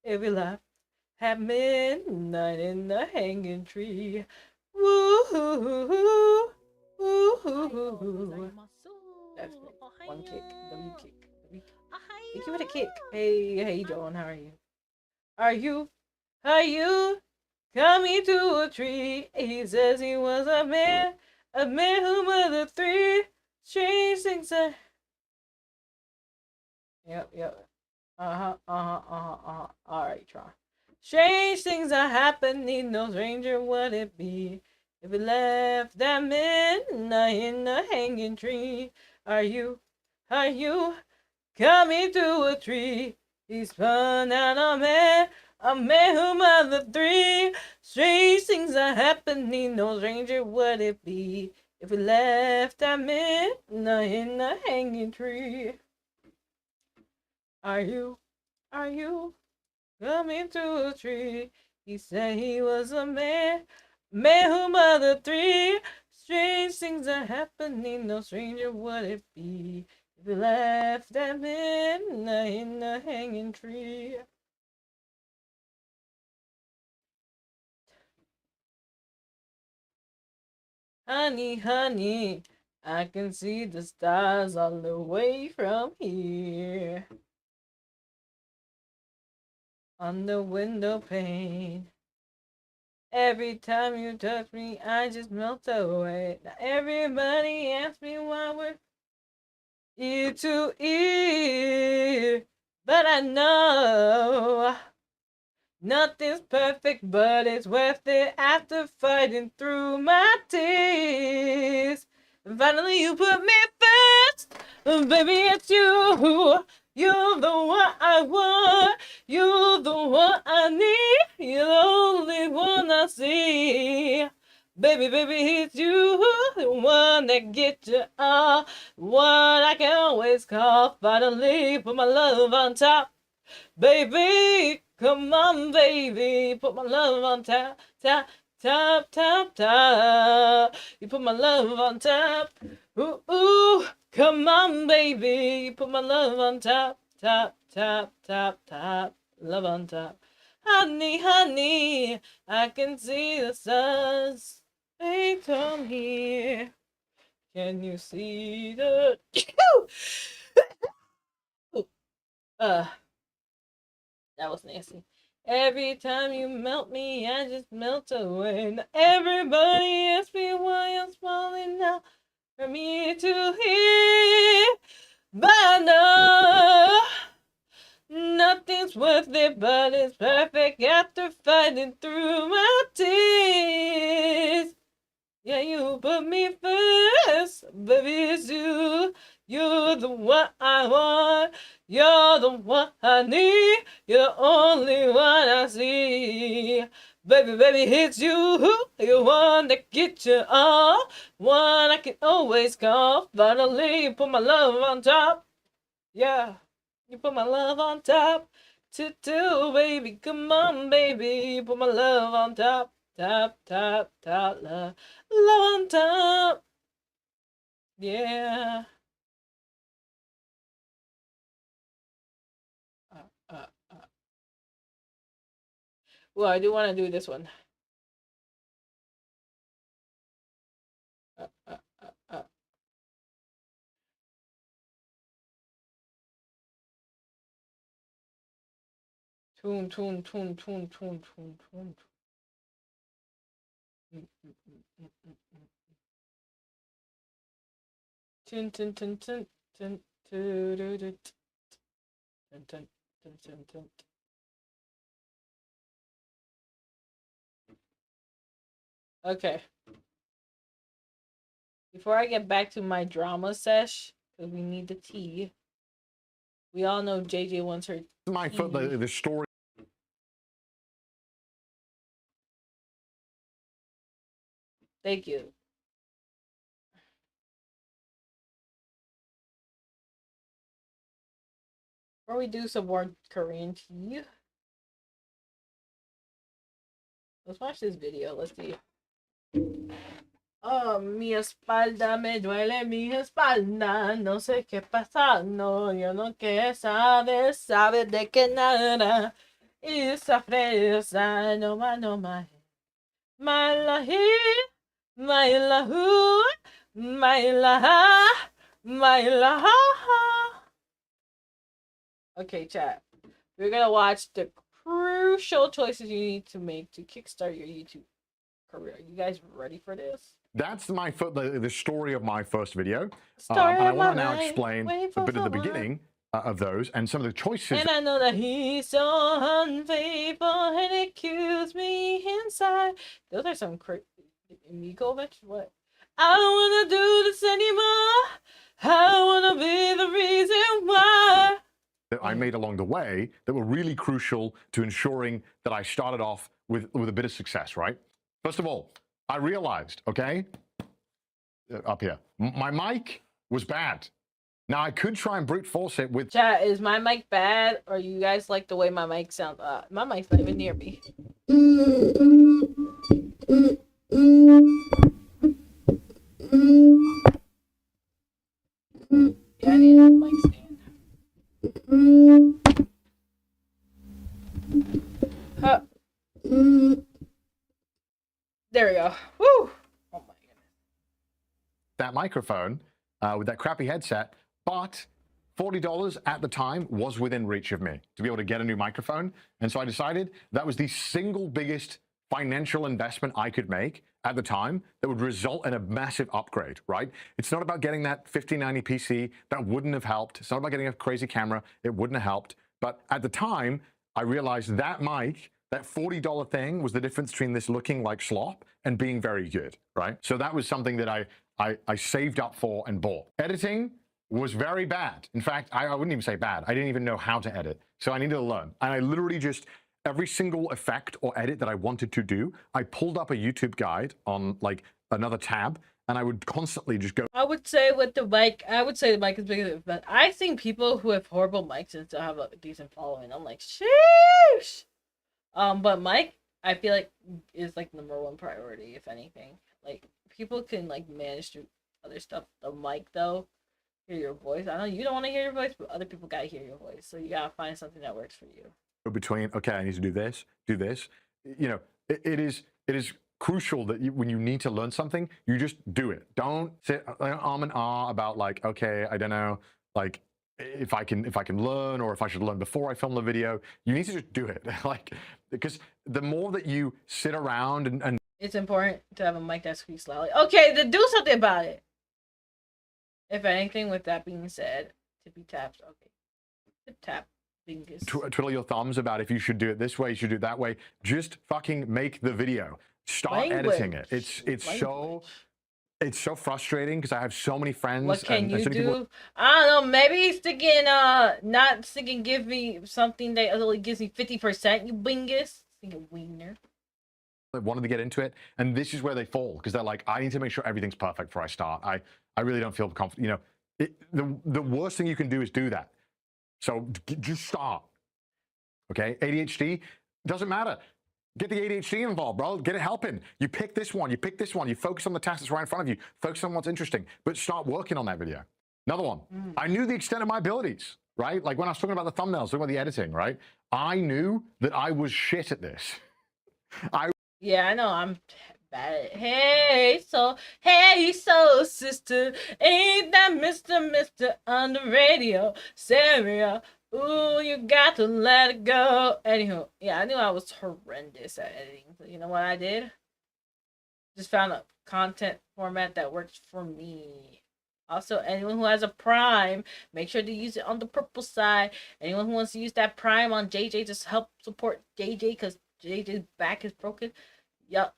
if we left at midnight in the hanging tree. Woo-hoo-hoo-hoo. Woo-hoo-hoo-hoo. That's great. One kick. W kick. W kick. Thank you for the kick. Hey, Joan, how are you? Are you coming to a tree? He says he was a man who mothered three. Strange things are. Yep. Alright, try. Strange things are happening, no stranger would it be if we left that midnight in the hanging tree. Are you coming to a tree? He's spun out a man who mothered three. Strange things are happening, no stranger would it be if we left that midnight in the hanging tree. Are you coming to a tree? He said he was a man who mothered three. Strange things are happening, no stranger would it be if we left that midnight in the hanging tree. Honey, I can see the stars all the way from here. On the window pane. Every time you touch me, I just melt away. Now everybody asks me why we're ear to ear, but I know nothing's perfect, but it's worth it after fighting through my tears. And finally you put me first, baby, it's you. You're the one I want, you're the one I need, you're the only one I see. Baby, it's you, the one that gets you all, one I can always call. Finally put my love on top. Baby, come on, baby, put my love on top, top, top, top, top. You put my love on top. Ooh, ooh, come on, baby, you put my love on top, top, top, top, top, love on top. Honey, honey, I can see the stars. They come here. Can you see the? That was nasty. Every time you melt me, I just melt away. Now everybody asks me why I'm smiling now. From ear to ear, but I know nothing's worth it, but it's perfect after fighting through my tears. Yeah, you put me first, baby, it's you. You're the one I want, you're the one I need, you're the only one I see. Baby, it's you, you're one that gets you all, one I can always call. Finally, you put my love on top, yeah, you put my love on top. Baby, come on, baby, you put my love on top. Top, top, top, love on top. Yeah. Well, I do want to do this one. Tune. Okay. Before I get back to my drama sesh, because we need the tea. We all know JJ wants her tea. The story. Thank you. Before we do some more Korean tea, let's watch this video. Let's see. Oh, mi espalda me duele, mi espalda, no sé qué pasa, no, yo no quiero saber de que nada, esa fresa, no más, my la he, my la hu, my la ha, my la ha. Okay, chat, we're gonna watch the crucial choices you need to make to kickstart your YouTube career. Are you guys ready for this? That's the story of my first video. And I want to now explain a bit of the beginning of those and some of the choices. And I know that he's so unfaithful and it kills me inside. Those are some crazy. Miko, what? I don't want to do this anymore. I want to be the reason why. That I made along the way that were really crucial to ensuring that I started off with a bit of success, right? First of all, I realized, okay, up here, my mic was bad. Now I could try and brute force it with... Chat, is my mic bad or you guys like the way my mic sounds? My mic's not even near me. Yeah, I need a mic stand. There we go. Woo! Oh my goodness. That microphone with that crappy headset, but $40 at the time was within reach of me to be able to get a new microphone. And so I decided that was the single biggest financial investment I could make at the time that would result in a massive upgrade, right? It's not about getting that 1590 PC. That wouldn't have helped. It's not about getting a crazy camera. It wouldn't have helped. But at the time, I realized that mic, that $40 thing, was the difference between this looking like slop and being very good, right? So that was something that I saved up for and bought. Editing was very bad. In fact, I wouldn't even say bad. I didn't even know how to edit. So I needed to learn. And I literally just, every single effect or edit that I wanted to do, I pulled up a YouTube guide on like another tab, and I would constantly just go. I would say with the mic, I would say the mic is bigger, but I've seen people who have horrible mics and still have a decent following. I'm like, sheesh. But mic, I feel like is like #1 priority, if anything. Like people can like manage to other stuff. The mic though, hear your voice. I know you don't want to hear your voice, but other people gotta hear your voice. So you gotta find something that works for you. Between, okay, I need to do this, you know, it is crucial that when you need to learn something, you just do it. Don't sit and ah about like, okay, I don't know, like if I can learn, or if I should learn before I film the video. You need to just do it. Like, because the more that you sit around and it's important to have a mic that squeaks loudly. Okay, then do something about it. If anything, with that being said, tippy taps. Okay, tip tap. Twiddle your thumbs about if you should do it this way, you should do it that way. Just fucking make the video. Start editing it. It's so frustrating because I have so many friends. What can you do? I don't know. Maybe sticking not sticking. Give me something that only gives me 50%. You bingus. Sticking wiener. I wanted to get into it, and this is where they fall, because they're like, I need to make sure everything's perfect before I start. I really don't feel confident. You know, the worst thing you can do is do that. So just start. Okay, ADHD doesn't matter. Get the ADHD involved, bro. Get it helping. You pick this one. You pick this one. You focus on the task that's right in front of you. Focus on what's interesting, but start working on that video. Another one. I knew the extent of my abilities, right? Like when I was talking about the thumbnails, talking about the editing, right? I knew that I was shit at this. Yeah, I know I'm bad at it. Hey, so, sister, ain't that Mr. on the radio? Saria, ooh, you got to let it go. Anywho, yeah, I knew I was horrendous at editing. So you know what I did? Just found a content format that works for me. Also, anyone who has a Prime, make sure to use it on the purple side. Anyone who wants to use that Prime on JJ, just help support JJ, because JJ's back is broken. Yeah.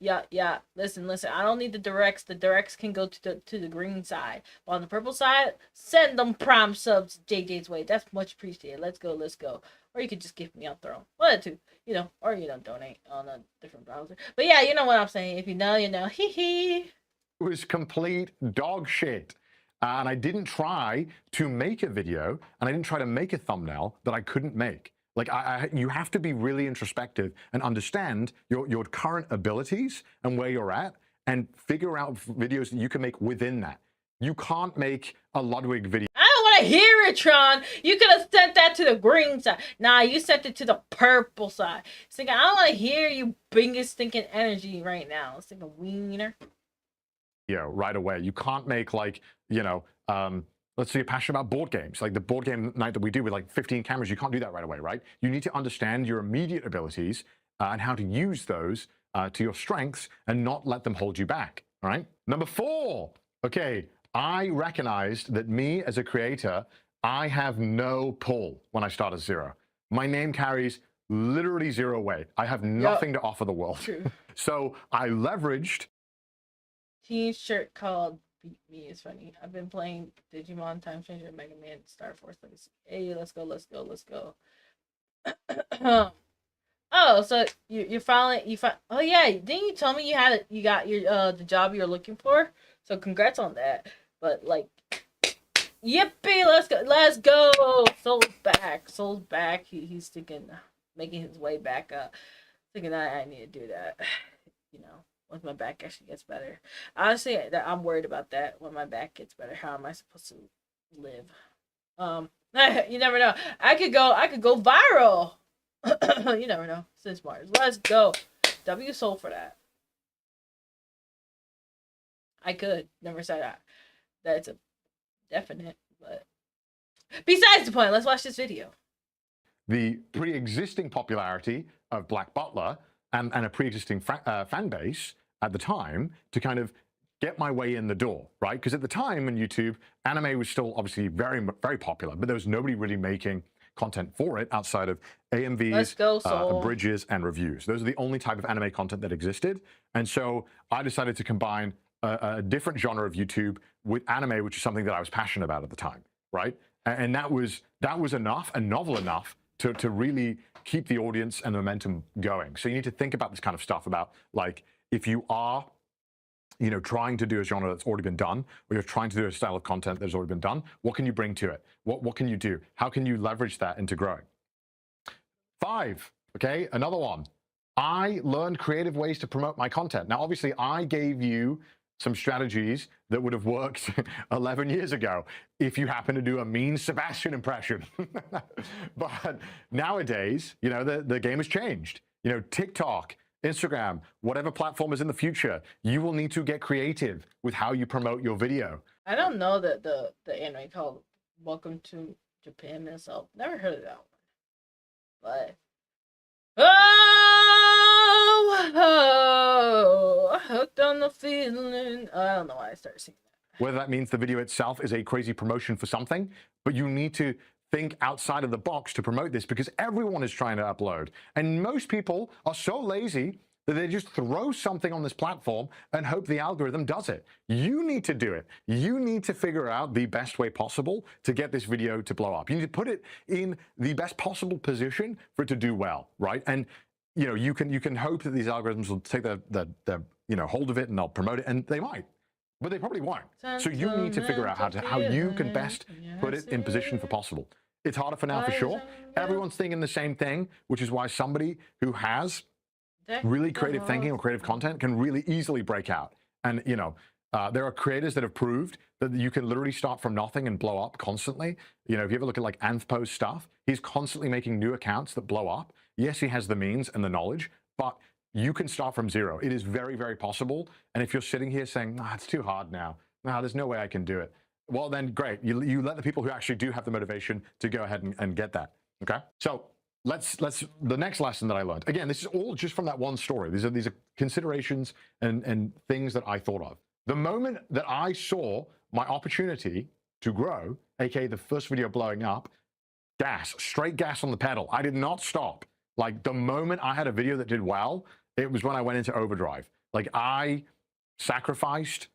Listen. I don't need the directs. The directs can go to the green side. But on the purple side, send them Prime subs JJ's way. That's much appreciated. Let's go. Or you could just give me a throw. One or two. You know, or donate on a different browser. But yeah, you know what I'm saying. If you know, you know. Hee hee. It was complete dog shit. And I didn't try to make a video, and I didn't try to make a thumbnail that I couldn't make. Like, you have to be really introspective and understand your current abilities and where you're at, and figure out videos that you can make within that. You can't make a Ludwig video. I don't want to hear it, Tron. You could have sent that to the green side. Nah, you sent it to the purple side. So I don't want to hear you biggest thinking energy right now. It's like a wiener. Yeah, right away. You can't make, like, you know, let's say you're passionate about board games, like the board game night that we do with like 15 cameras. You can't do that right away, right? You need to understand your immediate abilities and how to use those to your strengths and not let them hold you back, all right? Number 4, okay, I recognized that me as a creator, I have no pull when I start at 0. My name carries literally 0 weight. I have nothing to offer the world. True. So I leveraged. T-shirt called Beat Me is funny. I've been playing Digimon, Time Changer, Mega Man, Star Force. Hey, let's go. Oh, so you're finally oh yeah, didn't you tell me you got your the job you're looking for? So congrats on that. But like, yippee, let's go. Soul's back. He's thinking, making his way back up. Thinking that I need to do that. You know, once my back actually gets better. Honestly, I'm worried about that. When my back gets better, how am I supposed to live? You never know. I could go viral. You never know. Since Mars, let's go. W soul for that. I could never say that. That's a definite, but besides the point. Let's watch this video. The pre-existing popularity of Black Butler and a pre-existing fan base at the time to kind of get my way in the door, right? Because at the time on YouTube, anime was still obviously very, very popular, but there was nobody really making content for it outside of AMVs, abridges, and reviews. Those are the only type of anime content that existed. And so I decided to combine a different genre of YouTube with anime, which is something that I was passionate about at the time, right? And that was enough and novel enough to really keep the audience and the momentum going. So you need to think about this kind of stuff about, like, if you are, you know, trying to do a genre that's already been done, or you're trying to do a style of content that's already been done, what can you bring to it? What can you do? How can you leverage that into growing? 5, okay, another one. I learned creative ways to promote my content. Now, obviously, I gave you some strategies that would have worked 11 years ago if you happen to do a mean Sebastian impression. But nowadays, you know, the game has changed. You know, TikTok, Instagram, whatever platform is in the future, you will need to get creative with how you promote your video. I don't know that the anime called Welcome to Japan myself. Never heard of that one. But oh, hooked on the feeling. I don't know why I started singing that. Whether that means the video itself is a crazy promotion for something, but you need to think outside of the box to promote this, because everyone is trying to upload. And most people are so lazy that they just throw something on this platform and hope the algorithm does it. You need to do it. You need to figure out the best way possible to get this video to blow up. You need to put it in the best possible position for it to do well, right? And you know, you can hope that these algorithms will take the you know, hold of it and they'll promote it, and they might, but they probably won't. So you need to figure out how you can best put it in position for possible. It's harder for now, for sure. Everyone's thinking the same thing, which is why somebody who has really creative thinking or creative content can really easily break out. And, you know, there are creators that have proved that you can literally start from nothing and blow up constantly. You know, if you ever look at like Anthpo's stuff, he's constantly making new accounts that blow up. Yes, he has the means and the knowledge, but you can start from zero. It is very, very possible. And if you're sitting here saying, nah, it's too hard now, nah, there's no way I can do it, well, then great. You let the people who actually do have the motivation to go ahead and get that. Okay. So let's the next lesson that I learned. Again, this is all just from that one story. These are considerations and things that I thought of. The moment that I saw my opportunity to grow, aka the first video blowing up, straight gas on the pedal. I did not stop. Like, the moment I had a video that did well, it was when I went into overdrive. Like, I sacrificed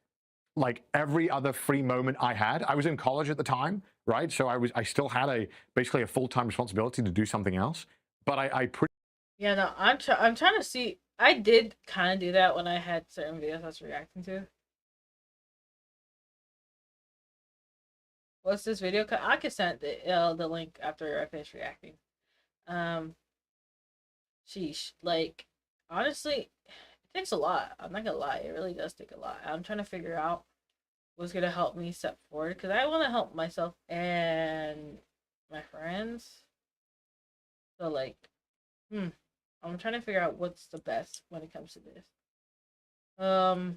like every other free moment I had. I was in college at the time, right? So I still had basically a full-time responsibility to do something else. But yeah, no, I'm trying to see. I did kind of do that when I had certain videos I was reacting to. What's this video? I could send the link after I finish reacting. Sheesh. Like, honestly, it takes a lot. I'm not gonna lie. It really does take a lot. I'm trying to figure out what's gonna help me step forward, because I want to help myself and my friends. So, like, I'm trying to figure out what's the best when it comes to this. I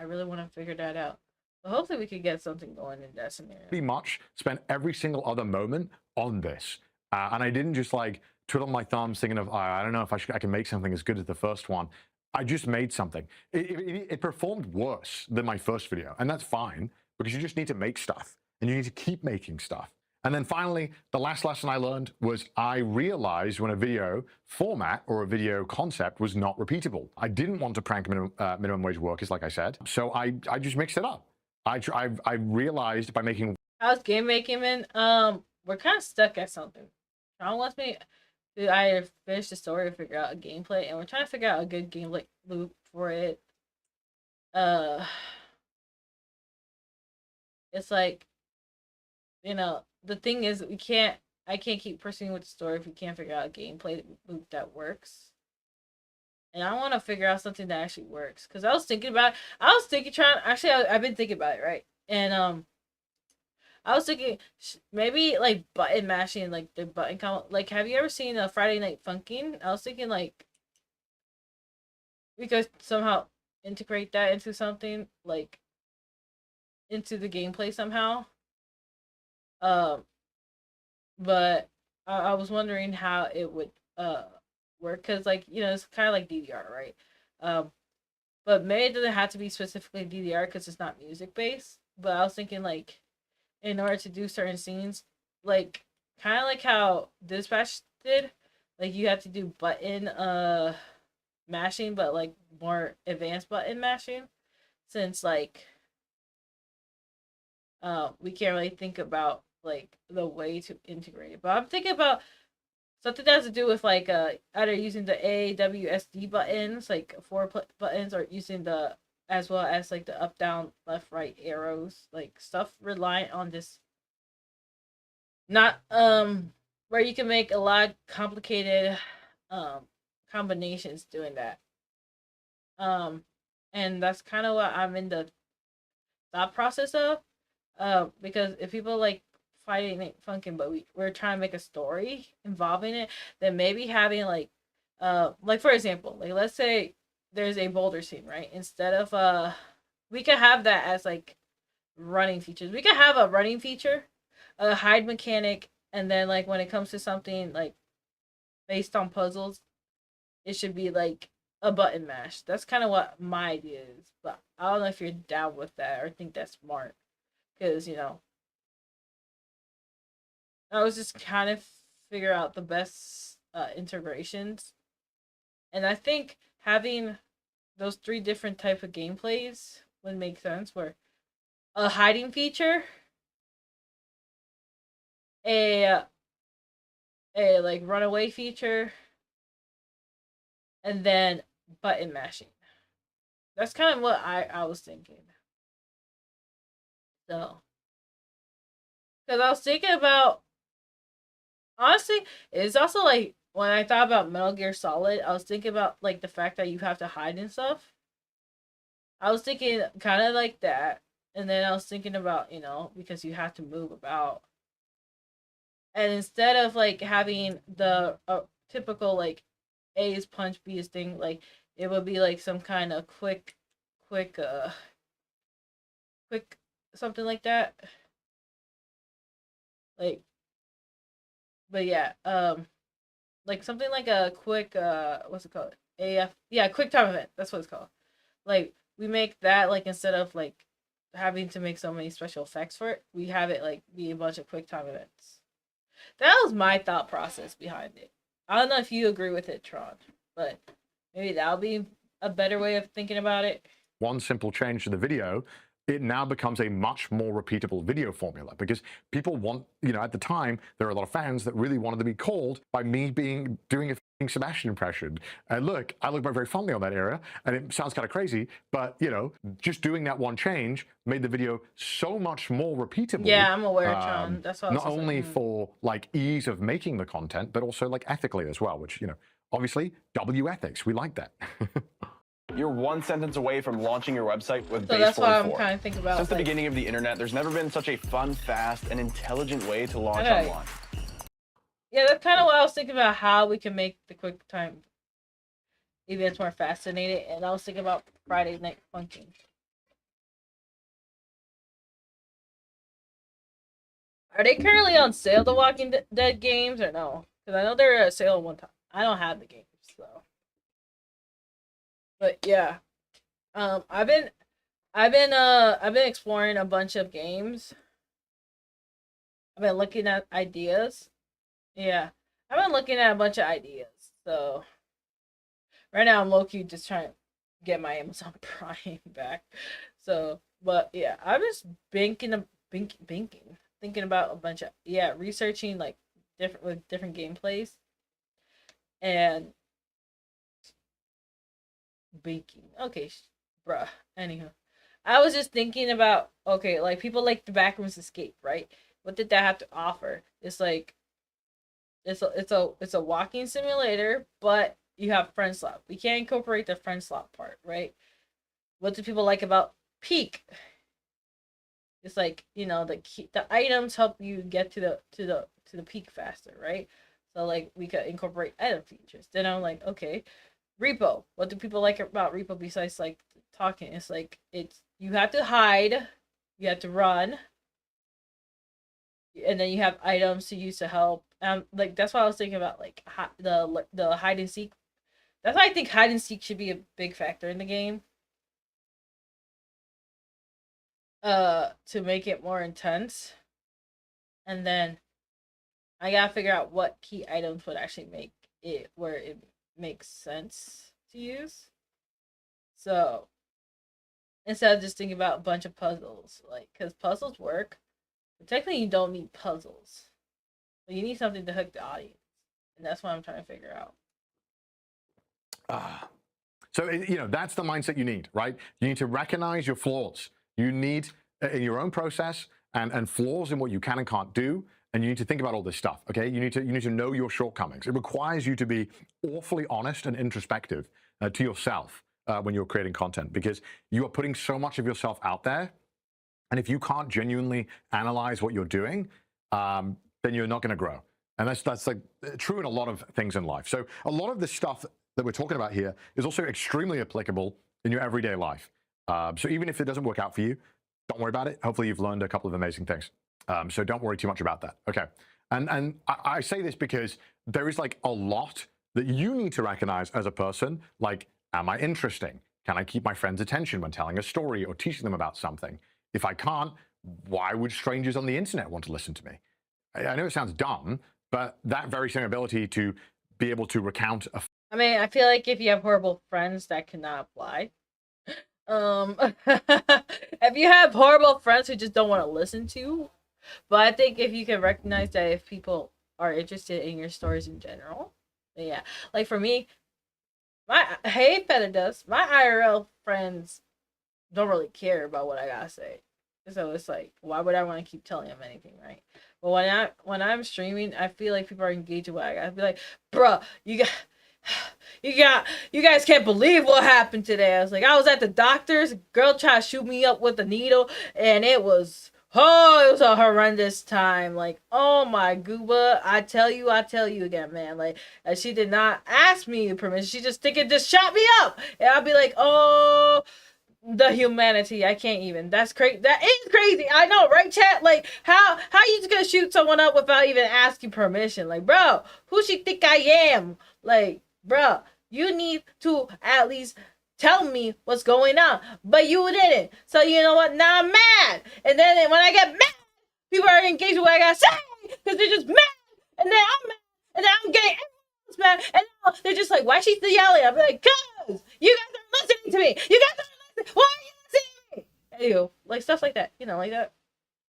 really want to figure that out. But hopefully we could get something going in that scenario. pretty much spent every single other moment on this. And I didn't just like twiddle my thumbs thinking of, I don't know if I can make something as good as the first one. I just made something. It performed worse than my first video, and that's fine, because you just need to make stuff and you need to keep making stuff. And then finally, the last lesson I learned was I realized when a video format or a video concept was not repeatable. I didn't want to prank minimum wage workers, like I said, so I just mixed it up. I realized by making... How's game making, man? We're kind of stuck at something. Sean wants me to either finish the story or figure out a gameplay, and we're trying to figure out a good gameplay loop for it. It's like, you know, the thing is, I can't keep pursuing with the story if we can't figure out a gameplay loop that works. And I want to figure out something that actually works, because I've been thinking about it, right? And I was thinking maybe like button mashing, like the button count. Like, have you ever seen a Friday Night Funkin'? I was thinking like we could somehow integrate that into something, like into the gameplay somehow. But I was wondering how it would work because like it's kind of like DDR, right? But maybe it doesn't have to be specifically DDR because it's not music based. But I was thinking like in order to do certain scenes, like kind of like how Dispatch did, like you have to do button mashing, but like more advanced button mashing, since like we can't really think about like the way to integrate it. But I'm thinking about something that has to do with like either using the AWSD buttons, like buttons, or using the as well as like the up, down, left, right arrows, like stuff reliant on this. Not where you can make a lot of complicated combinations doing that. And that's kind of what I'm in the thought process of. Because if people like fighting ain't funkin', but we're trying to make a story involving it, then maybe having like for example, like let's say there's a boulder scene, right? Instead of we could have that as like running features. We could have a running feature, a hide mechanic, and then like when it comes to something like based on puzzles, it should be like a button mash. That's kind of what my idea is, but I don't know if you're down with that or think that's smart, because I was just kind of figure out the best integrations, and I think having those 3 different type of gameplays would make sense. Where a hiding feature, a like runaway feature, and then button mashing. That's kind of what I was thinking. So, because I was thinking about, honestly, it's also like when I thought about Metal Gear Solid, I was thinking about like the fact that you have to hide and stuff. I was thinking kind of like that, and then I was thinking about because you have to move about, and instead of like having the typical like A is punch, B is thing, like it would be like some kind of quick something like that. Like, but yeah, like something like a quick what's it called? Yeah, quick time event. That's what it's called. Like we make that like instead of like having to make so many special effects for it, we have it like be a bunch of quick time events. That was my thought process behind it. I don't know if you agree with it, Tron, but maybe that'll be a better way of thinking about it. One simple change to the video, it now becomes a much more repeatable video formula, because people want, at the time, there are a lot of fans that really wanted to be called by me doing a Sebastian impression. And look, I look back very fondly on that era, and it sounds kind of crazy, but just doing that one change made the video so much more repeatable. Yeah, I'm aware, Tron. That's what not only for like ease of making the content, but also like ethically as well, which obviously W ethics, we like that. You're one sentence away from launching your website with So Base that's 44. what I'm kind of thinking about. Since the beginning of the internet, there's never been such a fun, fast, and intelligent way to launch Okay. online. Yeah, that's kind of what I was thinking about, how we can make the quick time events more fascinating, and I was thinking about Friday Night Funkin'. Are they currently on sale, the Walking Dead games, or no? Because I know they were at sale one time. I don't have the games, so. But yeah, I've been exploring a bunch of games. I've been looking at ideas. Yeah, I've been looking at a bunch of ideas. So right now I'm low-key just trying to get my Amazon Prime back. So, but yeah, I'm just thinking about a bunch of researching like different gameplays and baking. Okay, bruh. Anyhow, I was just thinking about, okay, like people like the Backrooms Escape, right? What did that have to offer? It's like it's a walking simulator, but you have friend slot. We can't incorporate the friend slot part, right? What do people like about Peak? It's like, the items help you get to the peak faster, right? So like we could incorporate item features. Then I'm like, okay, Repo. What do people like about Repo besides like talking? It's like you have to hide, you have to run, and then you have items to use to help. Like that's what I was thinking about, like the hide and seek. That's why I think hide and seek should be a big factor in the game. To make it more intense. And then I gotta figure out what key items would actually make it where it makes sense to use. So instead of just thinking about a bunch of puzzles, like, because puzzles work, but technically you don't need puzzles, but you need something to hook the audience, and that's what I'm trying to figure out. So you know, that's the mindset you need, right? You need to recognize your flaws. You need in your own process and flaws in what you can and can't do. And you need to think about all this stuff, okay? You need to know your shortcomings. It requires you to be awfully honest and introspective to yourself when you're creating content, because you are putting so much of yourself out there. And if you can't genuinely analyze what you're doing, then you're not going to grow. And that's like true in a lot of things in life. So a lot of the stuff that we're talking about here is also extremely applicable in your everyday life. So even if it doesn't work out for you, don't worry about it. Hopefully you've learned a couple of amazing things. So don't worry too much about that. Okay. And I say this because there is like a lot that you need to recognize as a person. Like, am I interesting? Can I keep my friends' attention when telling a story or teaching them about something? If I can't, why would strangers on the internet want to listen to me? I know it sounds dumb, but that very same ability to be able to recount a... I mean, I feel like if you have horrible friends, that cannot apply. If you have horrible friends who just don't want to listen to you, but I think if you can recognize that if people are interested in your stories in general, then yeah. Like for me, hey Feta does, my IRL friends don't really care about what I gotta say. So it's like, why would I want to keep telling them anything, right? But when I'm streaming, I feel like people are engaged with what I gotta be like, bruh, you guys can't believe what happened today. I was like, I was at the doctor's, girl tried to shoot me up with a needle, and it was a horrendous time. Like, oh my gooba, I tell you again, man. Like, she did not ask me permission. She just just shot me up, and I'll be like, oh, the humanity. I can't even. That's crazy. That is crazy. I know, right, chat? Like, how you just gonna shoot someone up without even asking permission? Like, bro, who she think I am? Like, bro, you need to at least tell me what's going on. But you didn't. So you know what? Now I'm mad. And then when I get mad, people are engaged with what I gotta say because they're just mad. And then I'm mad. And then I'm getting everyone's mad. And now they're just like, why is she still yelling? I'll be like, cuz you guys aren't listening to me. You guys aren't listening. Why are you listening to me? Anywho, like stuff like that. You know, like that.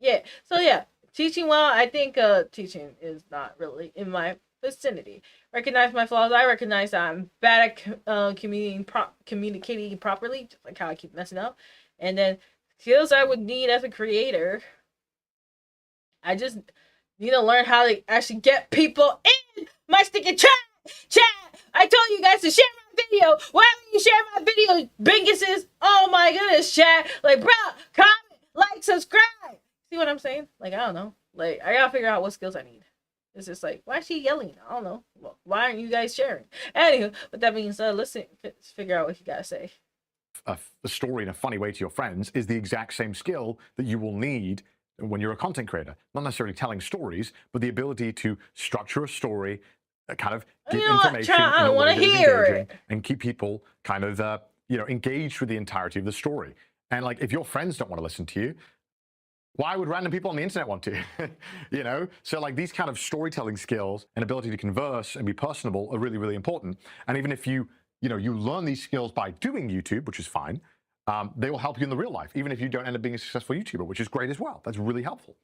Yeah. So yeah, teaching well. I think teaching is not really in my vicinity. Recognize my flaws. I recognize that I'm bad at communicating properly, just like how I keep messing up. And then skills I would need as a creator, I just need to learn how to actually get people in my stinking chat. I told you guys to share my video. Why don't you share my video, binguses? Oh my goodness, chat. Like, bro, comment, like, subscribe. See what I'm saying? Like, I don't know. Like, I gotta figure out what skills I need. It's just like, why is she yelling? I don't know. Well, why aren't you guys sharing? Anywho, with that being said, let's figure out what you gotta say. A story in a funny way to your friends is the exact same skill that you will need when you're a content creator. Not necessarily telling stories, but the ability to structure a story, kind of give information in a way that is engaging and keep people kind of, engaged with the entirety of the story. And like, if your friends don't want to listen to you, why would random people on the internet want to? You know? So like these kind of storytelling skills and ability to converse and be personable are really, really important. And even if you learn these skills by doing YouTube, which is fine, they will help you in the real life, even if you don't end up being a successful YouTuber, which is great as well. That's really helpful.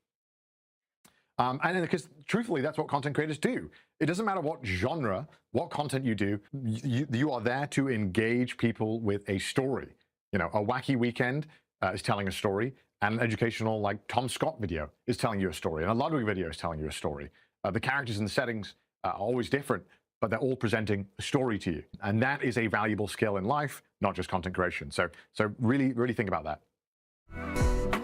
And because truthfully, that's what content creators do. It doesn't matter what genre, what content you do, you are there to engage people with a story. You know, a wacky weekend is telling a story. And an educational, like Tom Scott video is telling you a story, and a Ludwig video is telling you a story. The characters and the settings are always different, but they're all presenting a story to you. And that is a valuable skill in life, not just content creation. So really, really think about that.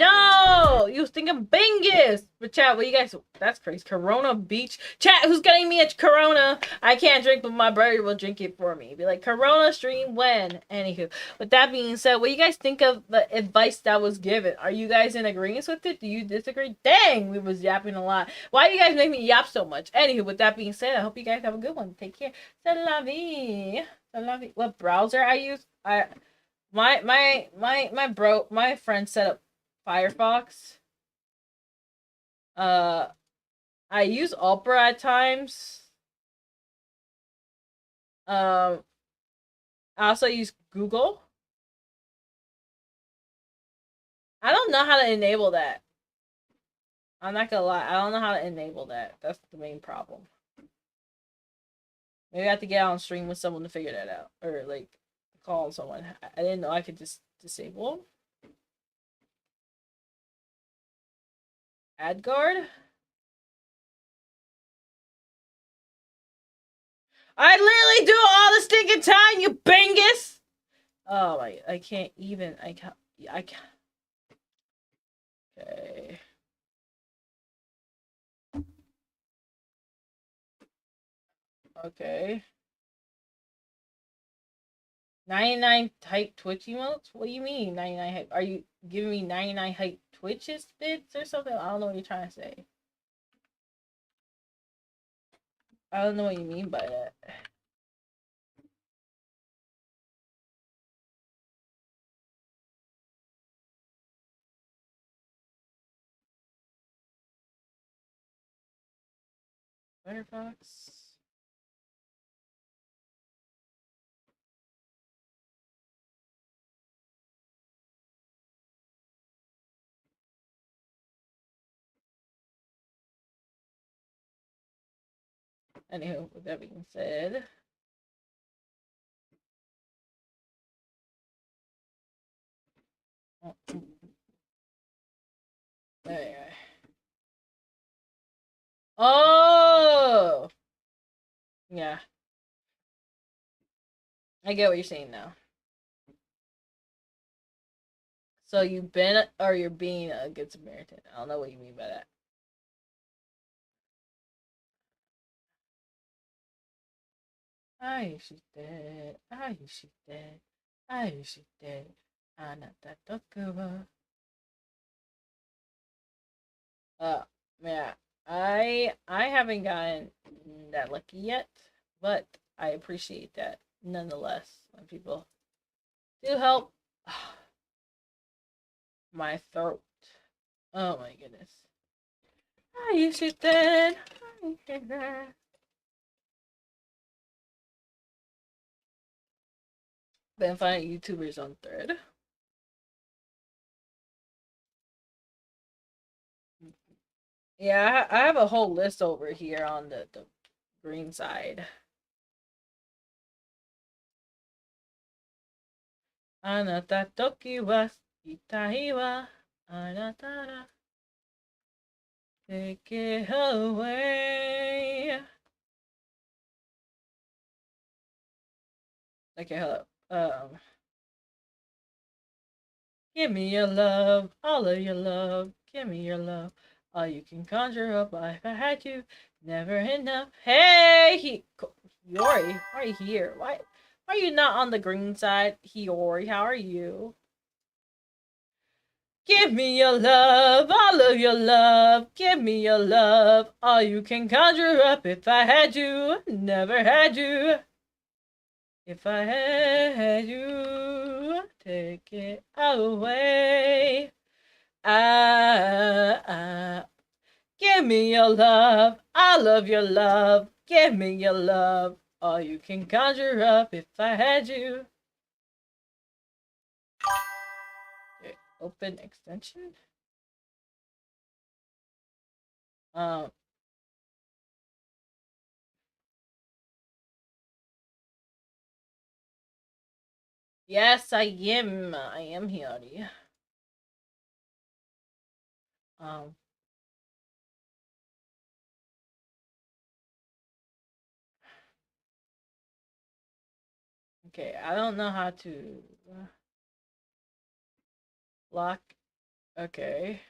No! chill. You was thinking Bingus. But chat, what you guys? That's crazy. Corona Beach. Chat, who's getting me a Corona? I can't drink, but my brother will drink it for me. Be like, Corona stream when? Anywho, with that being said, what you guys think of the advice that was given? Are you guys in agreement with it? Do you disagree? Dang, we was yapping a lot. Why do you guys make me yap so much? Anywho, with that being said, I hope you guys have a good one. Take care. C'est la vie. C'est la vie. What browser I use? My friend set up Firefox. I use Opera at times. I also use Google. I don't know how to enable that. I'm not gonna lie, I don't know how to enable that. That's the main problem. Maybe I have to get on stream with someone to figure that out, or like call someone. I didn't know I could just disable them. Ad guard. I literally do all the stinking time, you bingus! Oh my, I can't even, I can't. Okay. Okay. 99 hype Twitch emotes? What do you mean 99 hype? Are you giving me 99 hype Twitches bits or something? I don't know what you're trying to say. I don't know what you mean by that. Firefox. Anywho, with that being said, anyway. Oh, yeah. I get what you're saying now. So you've been, or you're being a good Samaritan. I don't know what you mean by that. Ay, she's dead. Ay, she's dead. Ay, she's dead. Anatatokuwa. Yeah. I haven't gotten that lucky yet, but I appreciate that nonetheless when people do help. My throat. Oh my goodness. Ay, she's dead. Ay, she's dead. Been finding YouTubers on Thread. Yeah, I have a whole list over here on the green side. Anata toki wa itai wa anata take it away. Okay, hello. Give me your love, all of your love. Give me your love, all you can conjure up. If I had you, never enough. Hey, Hiyori, why are you here? Why are you not on the green side? Hiyori, how are you? Give me your love, all of your love. Give me your love, all you can conjure up. If I had you, never had you. If I had you, take it away. Give me your love, all of your love. Give me your love, all you can conjure up. If I had you. Okay, open extension. Yes, I am. I am Hiyori. Okay, I don't know how to lock. Okay.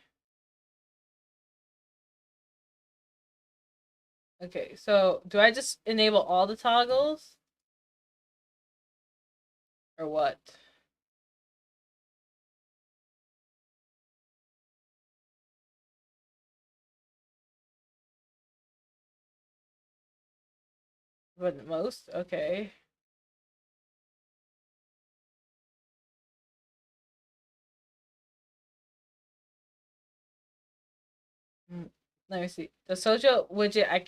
Okay, so do I just enable all the toggles? Or what? But most? Okay. Let me see. The social widget I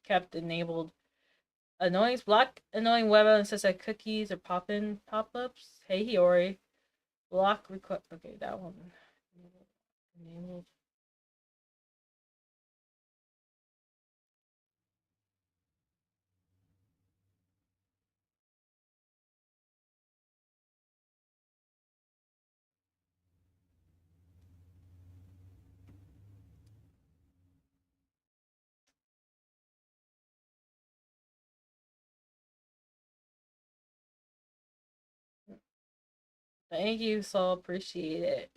kept enabled. Annoying block annoying web elements such as cookies or pop-ups. Hey Hiyori. Block request. Okay, that one. Enabled. Thank you, so appreciate it.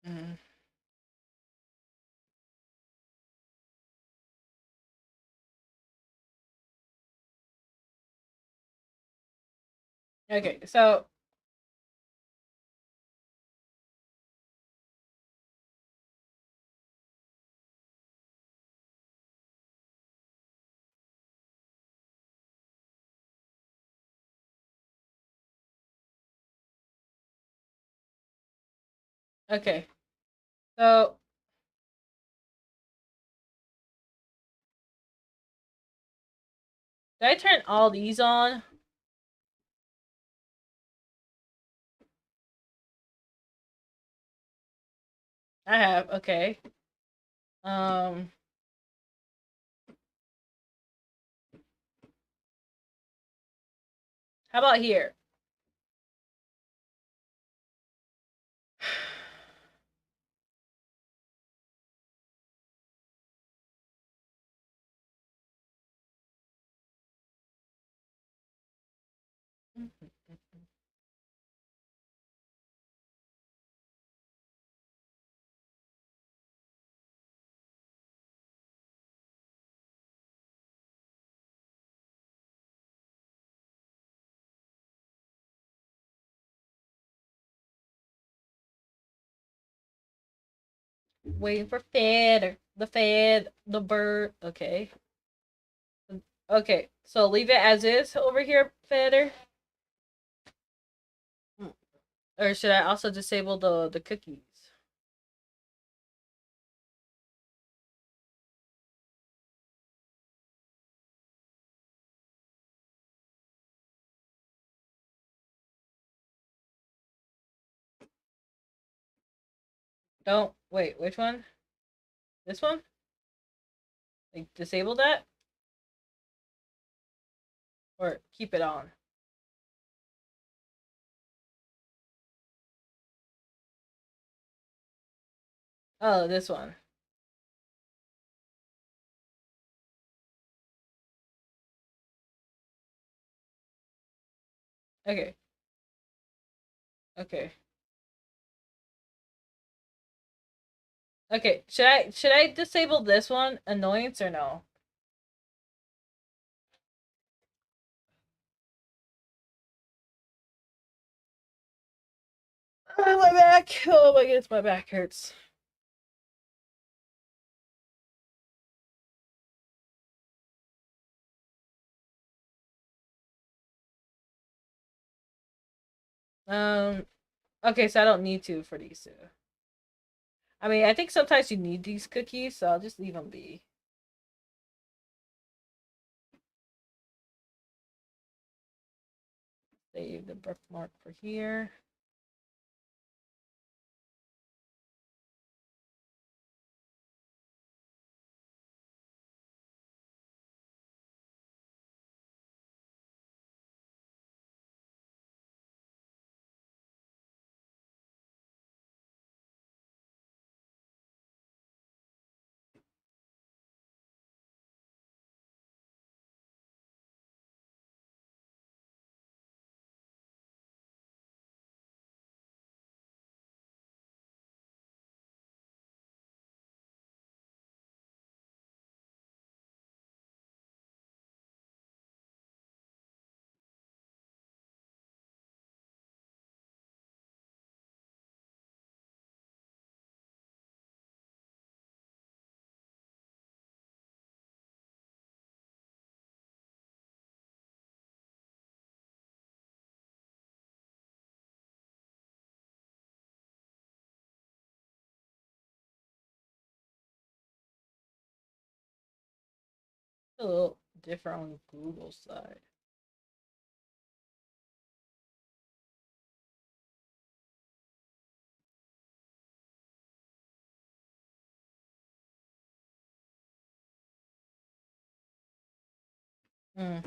Mm. Okay, so okay. So did I turn all these on? I have, okay. Um how about here? Waiting for the bird. Okay. Okay, so leave it as is over here, Feder. Or should I also disable the cookies? Don't wait, which one? This one? Like disable that? Or keep it on? Oh, this one. Okay. Okay. Okay. Should I disable this one? Annoyance or no? Oh, my back. Oh my goodness, my back hurts. Okay, so I don't need to for these two. I mean, I think sometimes you need these cookies, so I'll just leave them be. Save the bookmark for here. A little different on Google's side. Mm.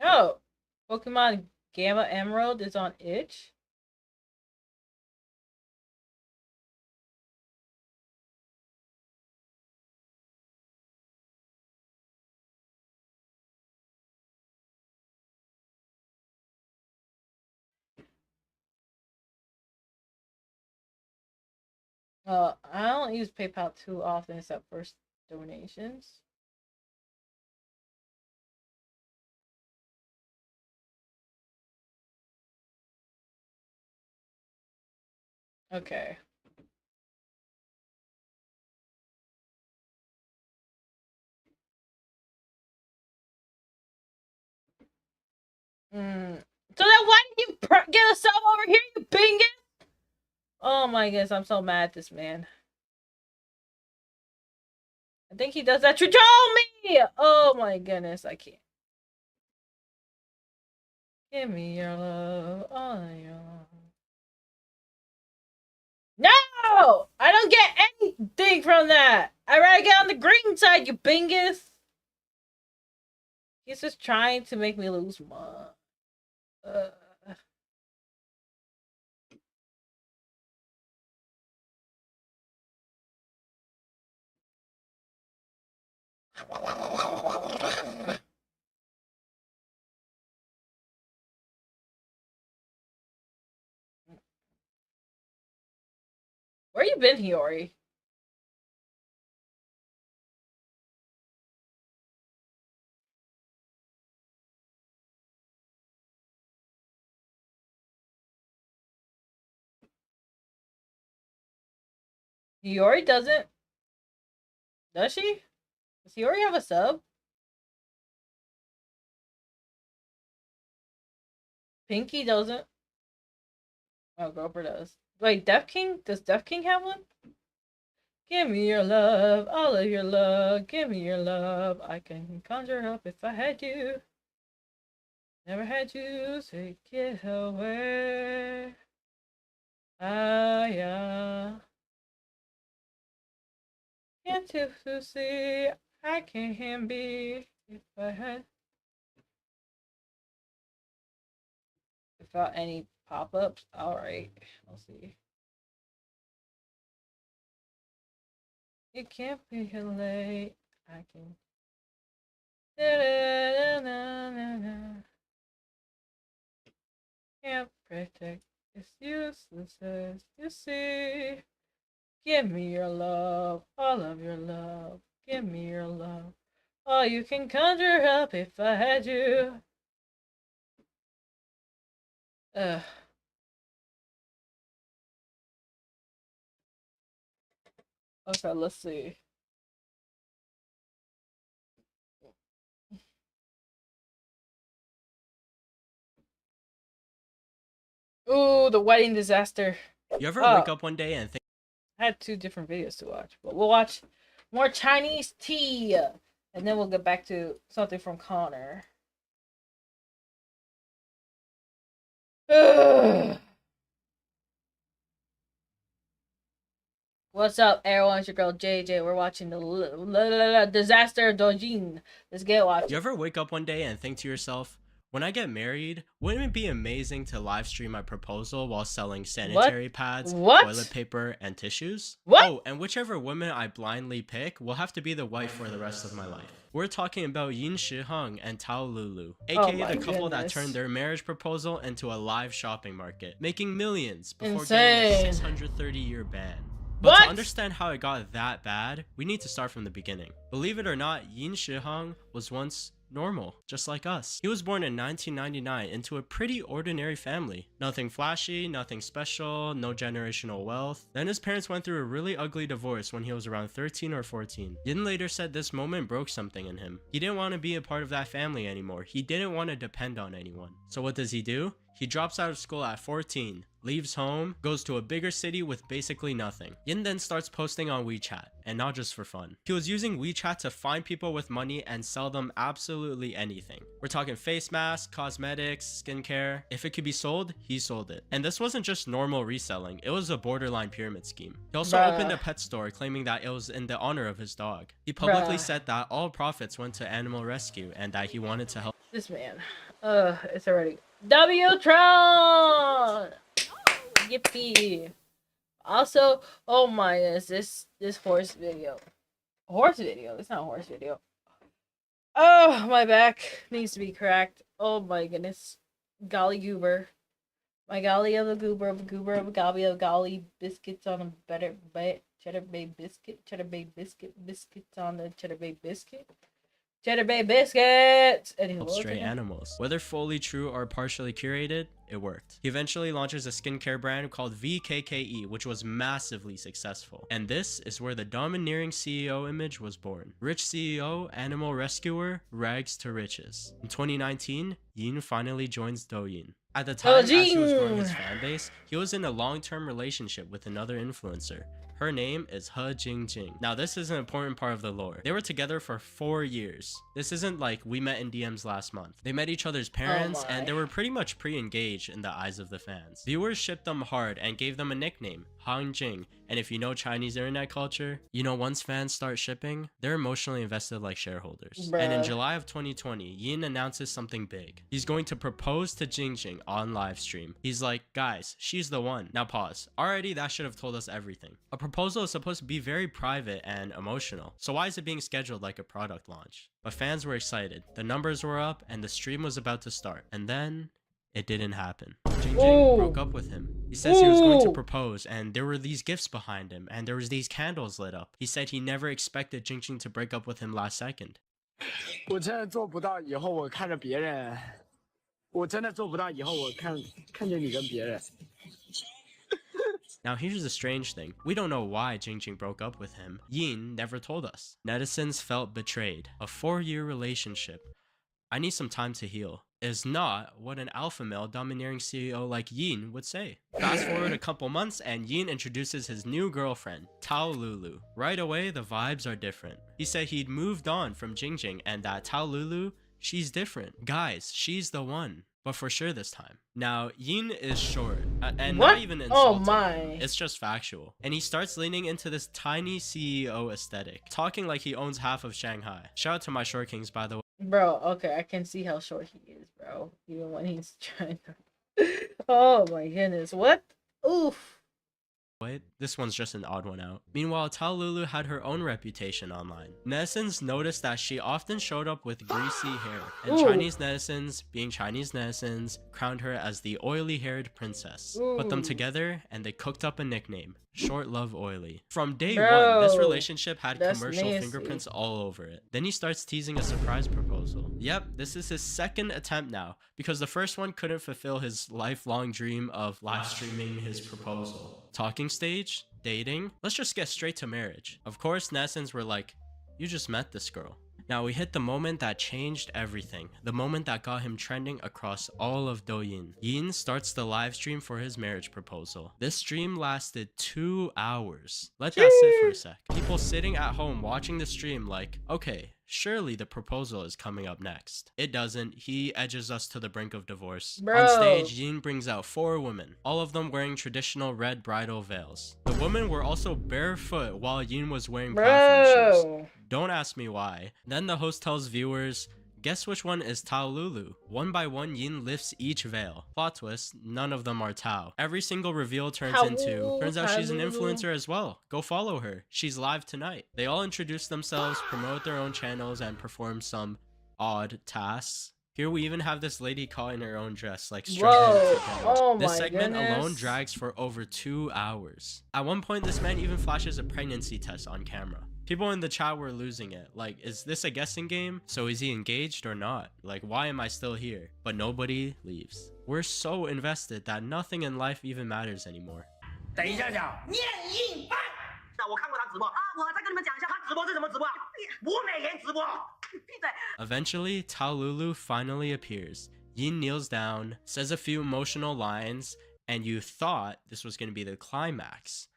Oh, Pokemon Gamma Emerald is on itch. I don't use PayPal too often except for donations. Okay. So then why did you get a sub over here, you bingus? Oh my goodness, I'm so mad at this man. I think he does that to troll me! Oh my goodness, I can't. Give me your love, all of your love. No! I don't get anything from that! I'd rather get on the green side, you bingus! He's just trying to make me lose money. Where you been, Hiyori? Hiyori doesn't. Does she? Does Hiyori have a sub? Pinky doesn't. Oh, Groper does. Wait, Def King? Does Def King have one? Give me your love, all of your love. Give me your love. I can conjure up if I had you. Never had you, take it away. Ah, yeah. Can't you see? I can't be if I had. Without any pop-ups? Alright, I'll see. It can't be late. I can. Can't protect. It's useless as you see. Give me your love, all of your love. Give me your love. Oh, you can conjure up if I had you. Ugh. Okay, let's see. Ooh, the wedding disaster. You ever wake up one day and think I had 2 different videos to watch, but we'll watch more Chinese tea, and then we'll get back to something from Connor. Ugh. What's up, everyone? It's your girl JJ. We're watching the disaster Dojin. Let's get watching. You ever wake up one day and think to yourself, when I get married, wouldn't it be amazing to live stream my proposal while selling sanitary pads, toilet paper, and tissues? What? Oh, and whichever woman I blindly pick will have to be the wife for the rest of my life. We're talking about Yin Shiheng and Tao Lulu, aka the couple that turned their marriage proposal into a live shopping market, making millions before getting a 630-year ban. But to What? understand how it got that bad, we need to start from the beginning. Believe it or not, Yin Shihang was once normal, just like us. He was born in 1999 into a pretty ordinary family. Nothing flashy, nothing special, no generational wealth. Then his parents went through a really ugly divorce when he was around 13 or 14. Yin later said this moment broke something in him. He didn't want to be a part of that family anymore. He didn't want to depend on anyone. So what does he do? He drops out of school at 14, leaves home, goes to a bigger city with basically nothing. Yin then starts posting on WeChat, and not just for fun. He was using WeChat to find people with money and sell them absolutely anything. We're talking face masks, cosmetics, skincare. If it could be sold, he sold it. And this wasn't just normal reselling, it was a borderline pyramid scheme. He also opened a pet store claiming that it was in the honor of his dog. He publicly said that all profits went to animal rescue and that he wanted to help. This man. It's already Wtron! Yippee. Also, oh my goodness, this horse video. Horse video? It's not a horse video. Oh, my back needs to be cracked. Oh my goodness. Golly goober. My golly of a goober of a goober of a golly of golly biscuits on a better cheddar bay biscuit biscuits on the cheddar bay biscuit. Cheddar Bay biscuits! Stray animals. Whether fully true or partially curated, it worked. He eventually launches a skincare brand called VKKE, which was massively successful. And this is where the domineering CEO image was born. Rich CEO, animal rescuer, rags to riches. In 2019, Yin finally joins Douyin. At the time, as he was growing his fan base, he was in a long-term relationship with another influencer. Her name is He Jingjing. Now, this is an important part of the lore. They were together for 4 years. This isn't like we met in DMs last month. They met each other's parents, and they were pretty much pre-engaged in the eyes of the fans. Viewers shipped them hard and gave them a nickname, Han Jing. And if you know Chinese internet culture, you know once fans start shipping, they're emotionally invested like shareholders. And in July of 2020, Yin announces something big. He's going to propose to Jingjing on live stream. He's like, guys, she's the one. Now pause. Already that should have told us everything. A proposal is supposed to be very private and emotional. So why is it being scheduled like a product launch? But fans were excited. The numbers were up and the stream was about to start. And then it didn't happen. Jingjing broke up with him. He says he was going to propose and there were these gifts behind him and there was these candles lit up. He said he never expected Jingjing to break up with him last second. 我真的做不到，以后我看着别人，我真的做不到，以后我看着你跟别人。 Now here's the strange thing. We don't know why Jingjing broke up with him. Yin never told us. Netizens felt betrayed. A 4-year relationship. I need some time to heal. Is not what an alpha male domineering CEO like Yin would say. Fast forward a couple months and Yin introduces his new girlfriend, Tao Lulu. Right away, the vibes are different. He said he'd moved on from Jingjing and that Tao Lulu, she's different. Guys, she's the one. But for sure this time. Now, Yin is short, and not even insulting. Oh my. It's just factual. And he starts leaning into this tiny CEO aesthetic, talking like he owns half of Shanghai. Shout out to my short kings, by the way. Bro, okay, I can see how short he is, bro. Even when he's trying to... Oh my goodness, what? Oof. Wait, this one's just an odd one out. Meanwhile, Tao Lulu had her own reputation online. Netizens noticed that she often showed up with greasy hair, and Chinese netizens, being Chinese netizens, crowned her as the oily-haired princess. Put them together, and they cooked up a nickname, Short Love Oily. From day one, this relationship had commercial fingerprints all over it. Then he starts teasing a surprise proposal. Yep, this is his second attempt now, because the first one couldn't fulfill his lifelong dream of live streaming his proposal. Talking stage? Dating? Let's just get straight to marriage. Of course, netizens were like, you just met this girl. Now we hit the moment that changed everything. The moment that got him trending across all of Douyin. Yin starts the live stream for his marriage proposal. This stream lasted 2 hours. Let that sit for a sec. People sitting at home watching the stream like, okay, surely the proposal is coming up next. It doesn't. He edges us to the brink of divorce. On stage, Yin brings out 4 women, all of them wearing traditional red bridal veils. The women were also barefoot while Yin was wearing platform shoes. Don't ask me why. Then the host tells viewers, guess which one is Tao Lulu? One by one, Yin lifts each veil. Plot twist, none of them are Tao. Every single reveal turns out she's an influencer as well. Go follow her. She's live tonight. They all introduce themselves, promote their own channels, and perform some odd tasks. Here we even have this lady caught in her own dress, like struggling to get out. Oh This my segment goodness. alone drags for over 2 hours. At one point, this man even flashes a pregnancy test on camera. People in the chat were losing it. Like, is this a guessing game? So is he engaged or not? Like, why am I still here? But nobody leaves. We're so invested that nothing in life even matters anymore. 等一下讲念硬饭。我看过他直播啊，我再跟你们讲一下他直播是怎么直播。我每天直播。闭嘴。 Eventually, Taolulu finally appears. Yin kneels down, says a few emotional lines, and you thought this was going to be the climax.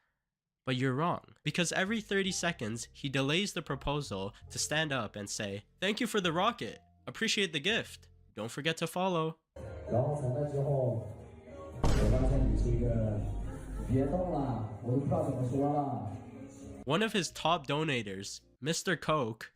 But you're wrong, because every 30 seconds, he delays the proposal to stand up and say, "Thank you for the rocket. Appreciate the gift. Don't forget to follow." 然后从那之后，我发现你是一个别动了，我都不知道怎么说了。 One of his top donators, Mr. Coke,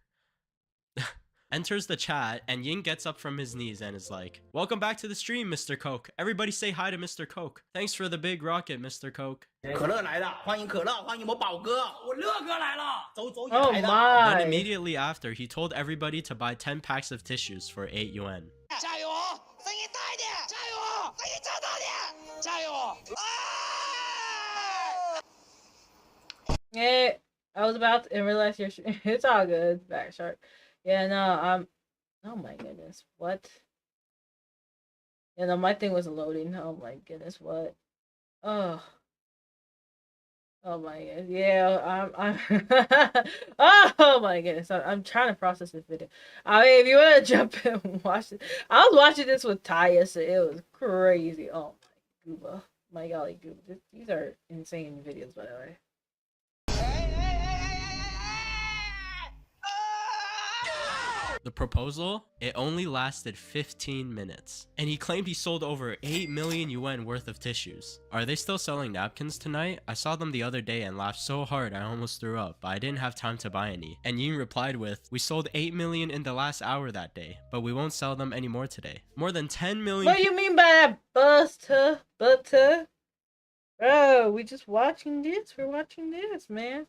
enters the chat, and Yin gets up from his knees and is like, "Welcome back to the stream, Mr. Coke. Everybody say hi to Mr. Coke. Thanks for the big rocket, Mr. Coke." 可乐来了，欢迎可乐，欢迎我宝哥，我乐哥来了，走也 Oh 来的。 Then my. immediately after, he told everybody to buy 10 packs of tissues for 8 yuan. 加油，声音大一点，加油，声音再大点，加油！ Yeah, I was about to realize your it's all good, back shark. Yeah, no, oh my goodness, what? Yeah, no, my thing was loading. Oh my goodness, what? Oh my goodness, yeah, I'm oh my goodness, I'm trying to process this video. I mean, if you want to jump in and watch it, I was watching this with Ty, so it was crazy. Oh my gooba, my golly gooba, these are insane videos, by the way. The proposal, it only lasted 15 minutes. And he claimed he sold over 8 million yuan worth of tissues. Are they still selling napkins tonight? I saw them the other day and laughed so hard I almost threw up, but I didn't have time to buy any. And Yin replied with, "We sold 8 million in the last hour that day, but we won't sell them anymore today." More than 10 million. What do you mean by that, butter? Bro, we just watching this. We're watching this, man.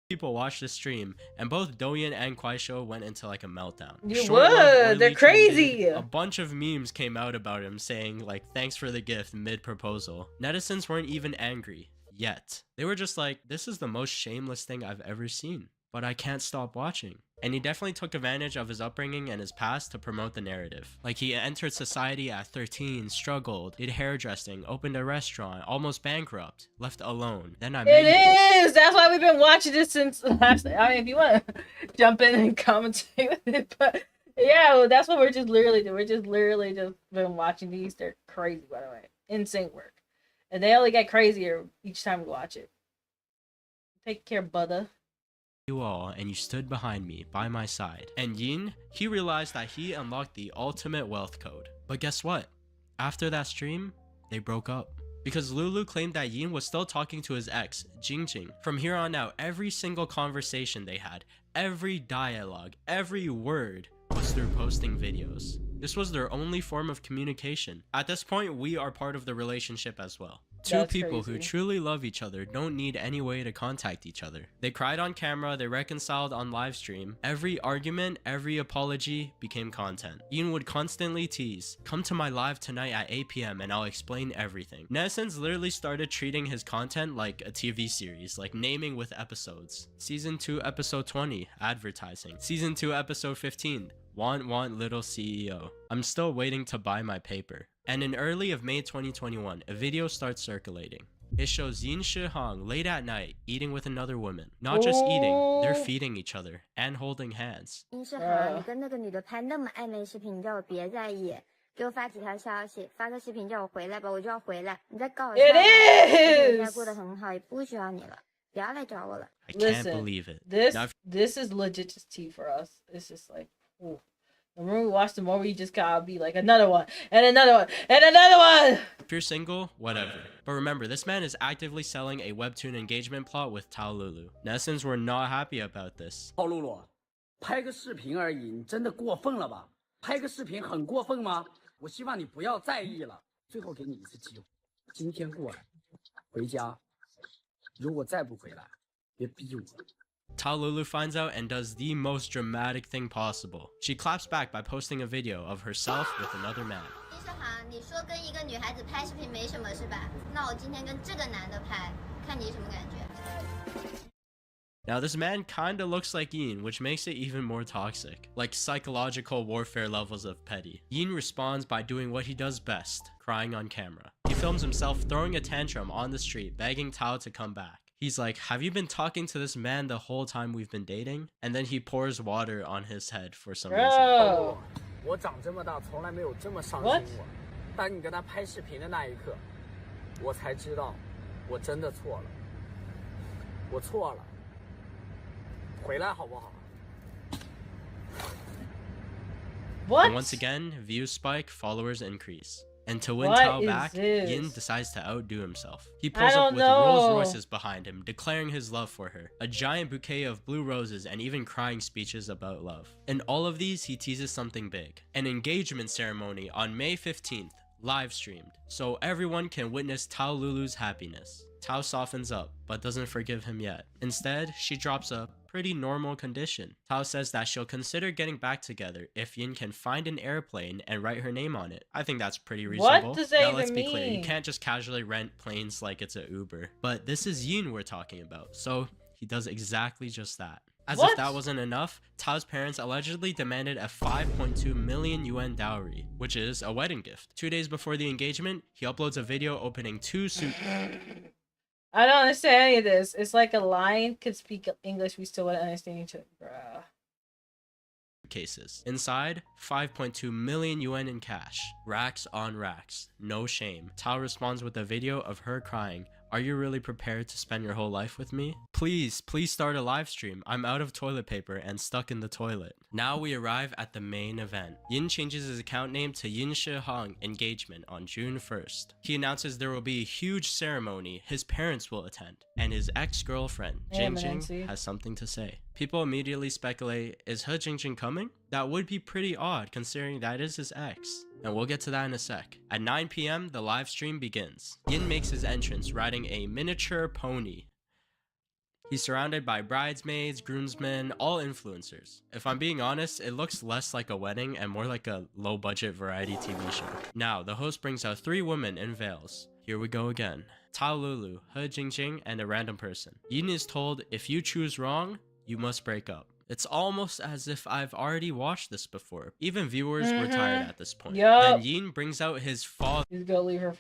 People watched the stream, and both Douyin and Kuaishou went into like a meltdown. You Short Love would. oily They're crazy. trended. A bunch of memes came out about him saying like, "Thanks for the gift" mid-proposal. Netizens weren't even angry yet. They were just like, "This is the most shameless thing I've ever seen, but I can't stop watching." And he definitely took advantage of his upbringing and his past to promote the narrative. Like, he entered society at 13, struggled, did hairdressing, opened a restaurant, almost bankrupt, left alone. Then I met It is. That's why we've been watching this since last. I mean, if you want to jump in and commentate with it, but yeah, well, that's what we're just literally doing. We're just literally just been watching these. They're crazy, by the way. Insane work, and they only get crazier each time we watch it. Take care, brother. you all, and you stood behind me, by my side. And Yin, he realized that he unlocked the ultimate wealth code. But guess what? After that stream, they broke up. Because Lulu claimed that Yin was still talking to his ex, Jingjing. From here on out, every single conversation they had, every dialogue, every word was through posting videos. This was their only form of communication. At this point, we are part of the relationship as well. Two people who truly love each other don't need any way to contact each other. They cried on camera, they reconciled on live stream. Every argument, every apology became content. Yin would constantly tease, "Come to my live tonight at 8 PM and I'll explain everything." Netizens literally started treating his content like a TV series, like naming with episodes. Season 2 episode 20, advertising. Season 2 episode 15, want little CEO. I'm still waiting to buy my paper. And in early of May 2021, a video starts circulating. It shows Yin Shihang late at night eating with another woman. Not just eating, they're feeding each other and holding hands. 殷世航，你跟那个女的拍那么暧昧视频，你叫我别在意，给我发几条消息，发个视频叫我回来吧，我就要回来。你再告我下来，人家过得很好，也不需要你了，不要来找我了。I can't believe it. This is legit just tea for us. It's just like, ooh. The more we watch, the more we just gotta be like another one, and another one, and another one! If you're single, whatever. But remember, this man is actively selling a webtoon engagement plot with Tao Lulu. Netizens were not happy about this. 套露露，拍个视频而已，你真的过分了吧？拍个视频很过分吗？我希望你不要在意了。最后给你一次机会，今天过来，回家。如果再不回来，别逼我， Lulu finds out and does the most dramatic thing possible. She claps back by posting a video of herself with another man. Now this man kinda looks like Yin, which makes it even more toxic. Like psychological warfare levels of petty. Yin responds by doing what he does best, crying on camera. He films himself throwing a tantrum on the street, begging Tao to come back. He's like, have you been talking to this man the whole time we've been dating? And then he pours water on his head for some reason. What? 当你跟他拍视频的那一刻，我才知道，我真的错了，我错了，回来好不好？ What? And once again, views spike, followers increase. And to win Tao back, Yin decides to outdo himself. He pulls up with Rolls Royces behind him, declaring his love for her. A giant bouquet of blue roses and even crying speeches about love. In all of these, he teases something big. An engagement ceremony on May 15th, live streamed, so everyone can witness Tao Lulu's happiness. Tao softens up, but doesn't forgive him yet. Instead, she drops a pretty normal condition. Tao says that she'll consider getting back together if Yin can find an airplane and write her name on it. I think that's pretty reasonable. What does that now even let's be mean? clear, you can't just casually rent planes like it's an Uber. But this is Yin we're talking about, so he does exactly just that. As if that wasn't enough, Tao's parents allegedly demanded a 5.2 million yuan dowry, which is a wedding gift. 2 days before the engagement, he uploads a video opening 2 suit. I don't understand any of this. It's like a lion could speak English, we still wouldn't understand each other. Bruh. Cases. Inside, 5.2 million yuan in cash. Racks on racks. No shame. Tao responds with a video of her crying. Are you really prepared to spend your whole life with me? Please start a live stream. I'm out of toilet paper and stuck in the toilet. Now we arrive at the main event. Yin changes his account name to Yin Shihong Engagement on June 1st. He announces there will be a huge ceremony his parents will attend, and his ex-girlfriend, Jingjing, has something to say. People immediately speculate, is He Jingjing coming? That would be pretty odd considering that is his ex. And we'll get to that in a sec. At 9 PM, the live stream begins. Yin makes his entrance riding a miniature pony. He's surrounded by bridesmaids, groomsmen, all influencers. If I'm being honest, it looks less like a wedding and more like a low-budget variety TV show. Now, the host brings out 3 women in veils. Here we go again. Tao Lulu, He Jingjing, and a random person. Yin is told, if you choose wrong, you must break up. It's almost as if I've already watched this before. Even viewers were tired at this point. Then Yin brings out his father. He's gonna leave her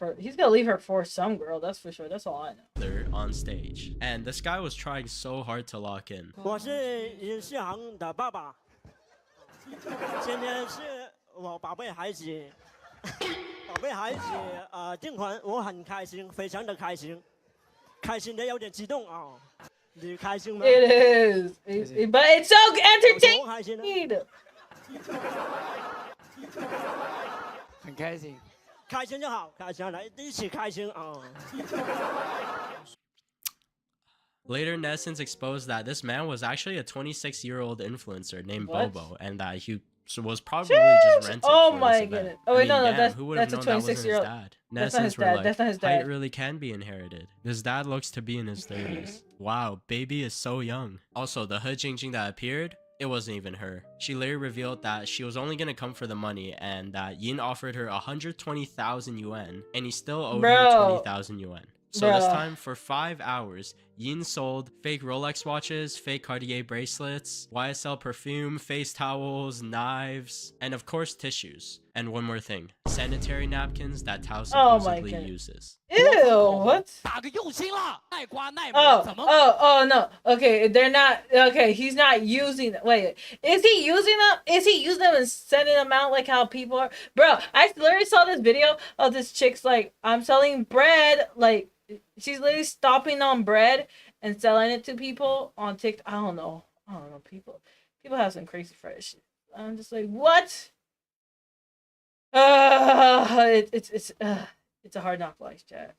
for some girl, that's for sure. That's all I know. On stage. And this guy was trying so hard to lock in. 我是尹世航的爸爸。今天是我宝贝孩子，订婚，我很开心，非常的开心，开心的有点激动啊。 It is. But it's so entertaining. 很开心，开心就好，开心来一起开心啊。 Later, netizens exposed that this man was actually a 26-year-old influencer named Bobo, and that he was probably just rented. Oh for my this goodness! event. Oh wait, I mean, no, who that's a 26-year-old. That's not his dad. That's not his dad. Height really can be inherited. His dad looks to be in his 30s. Wow, baby is so young. Also, the He Jingjing that appeared, it wasn't even her. She later revealed that she was only gonna come for the money and that Yin offered her 120,000 yuan and he still owed her 20,000 yuan. So this time, for 5 hours, Yin sold fake Rolex watches, fake Cartier bracelets, YSL perfume, face towels, knives, and of course tissues. And one more thing, sanitary napkins that Tao supposedly uses. Ew, what? Oh, no. Okay, they're not, okay, he's not using, wait, is he using them? Is he using them and sending them out like how people are? Bro, I literally saw this video of this chick's like, I'm selling bread, like, she's literally stopping on bread and selling it to people on TikTok. I don't know. People have some crazy fresh shit. I'm just like, what? It's a hard knock life, chat.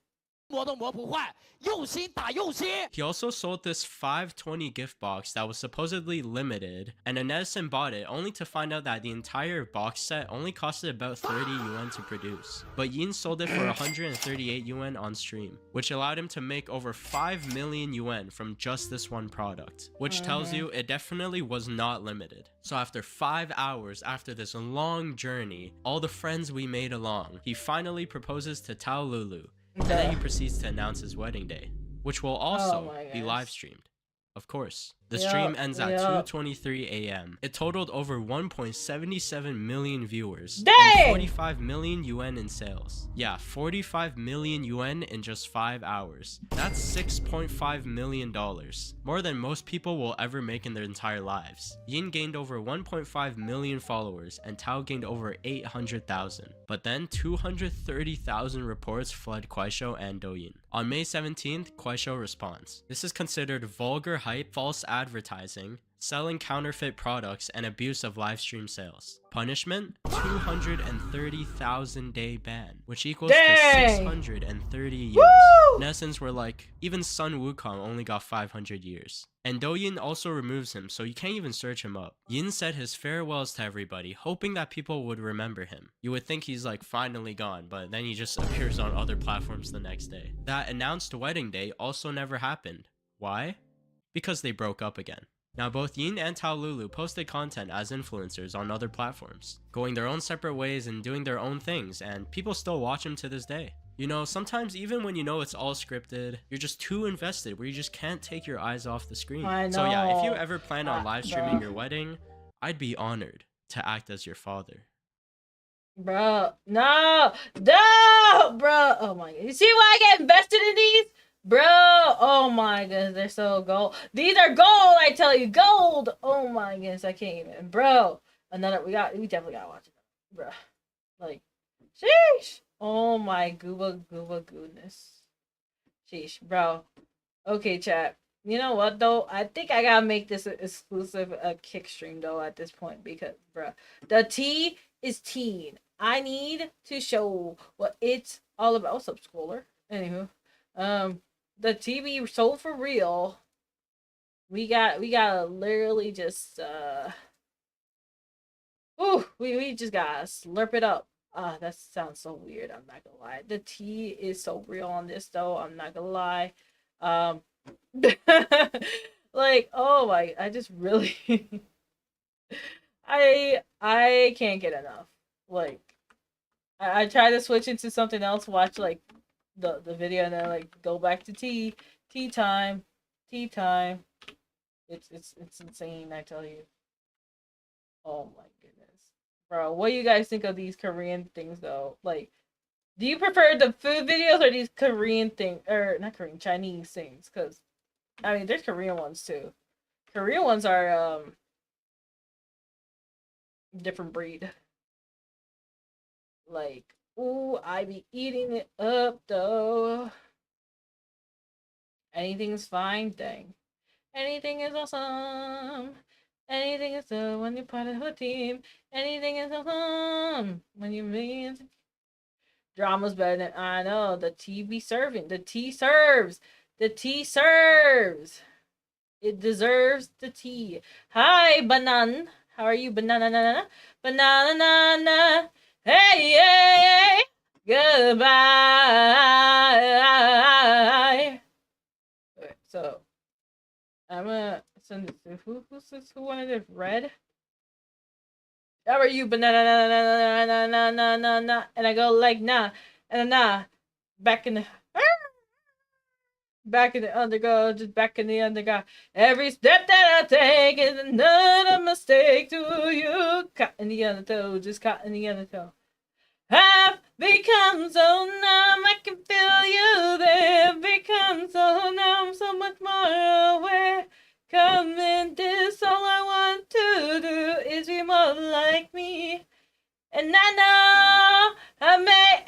He also sold this 520 gift box that was supposedly limited, and a netizen bought it only to find out that the entire box set only costed about 30 yuan to produce. But Yin sold it for 138 yuan on stream, which allowed him to make over 5 million yuan from just this one product, which tells you it definitely was not limited. So after 5 hours after this long journey, all the friends we made along, he finally proposes to Tao Lulu, and then he proceeds to announce his wedding day, which will also be live streamed. Of course. The stream ends at 2:23 a.m. It totaled over 1.77 million viewers and 45 million yuan in sales. Yeah, 45 million yuan in just 5 hours. That's $6.5 million. More than most people will ever make in their entire lives. Yin gained over 1.5 million followers and Tao gained over 800,000. But then 230,000 reports flood Kuaishou and Douyin. On May 17th, Kuaishou responds. This is considered vulgar hype, false advertising, selling counterfeit products, and abuse of live stream sales. Punishment: 230,000 day ban, which equals to 630 years. Netizens were like, even Sun Wukong only got 500 years. And Douyin also removes him, so you can't even search him up. Yin said his farewells to everybody, hoping that people would remember him. You would think he's like finally gone, but then he just appears on other platforms the next day. That announced wedding day also never happened. Why? Because they broke up again. Now both Yin and Tao Lulu posted content as influencers on other platforms, going their own separate ways and doing their own things, and people still watch them to this day. You know, sometimes even when you know it's all scripted, you're just too invested where you just can't take your eyes off the screen. So yeah, if you ever plan on live streaming your wedding, I'd be honored to act as your father. Bro, no, bro. Oh my god. You see why I get invested in these? Bro, oh my goodness, they're so gold. These are gold, I tell you, gold. Oh my goodness, I can't even. Bro, another, we definitely gotta watch it. Bro, like, sheesh. Oh my gooba goodness. Sheesh, bro. Okay, chat. You know what though? I think I gotta make this exclusive kick stream though at this point because, bro, the tea is teen. I need to show what it's all about. What's up, Schooler? Anywho, the TV sold for real. We gotta literally just we just gotta slurp it up. That sounds so weird, I'm not gonna lie. The tea is so real on this though, I'm not gonna lie. Like, oh my, I just really I can't get enough. Like, I try to switch into something else, watch like the video, and then like go back to tea time. It's insane, I tell you. Oh my goodness, bro, what do you guys think of these Korean things though? Like, do you prefer the food videos or these Korean things, or not Korean, Chinese things? Because I mean, there's Korean ones too. Korean ones are different breed. Like, ooh, I be eating it up though. Anything's fine, dang. Anything is awesome. Anything is so when you're part of a team. Anything is awesome when you mean. Drama's better than I know. The tea be serving. The tea serves. The tea serves. It deserves the tea. Hi, Banan. How are you, banana? Banana. Hey, hey, goodbye. Okay, so I'm gonna send it to who wanted it? Red. How are you, banana? And I go like nah and nah. Back in the undergo, just back in the undergo. Every step that I take is another mistake to you. Caught in the undertow, just caught in the undertow. I've become so numb, I can feel you there. Become so numb, so much more aware. Come in this, all I want to do is be more like me. And I know I may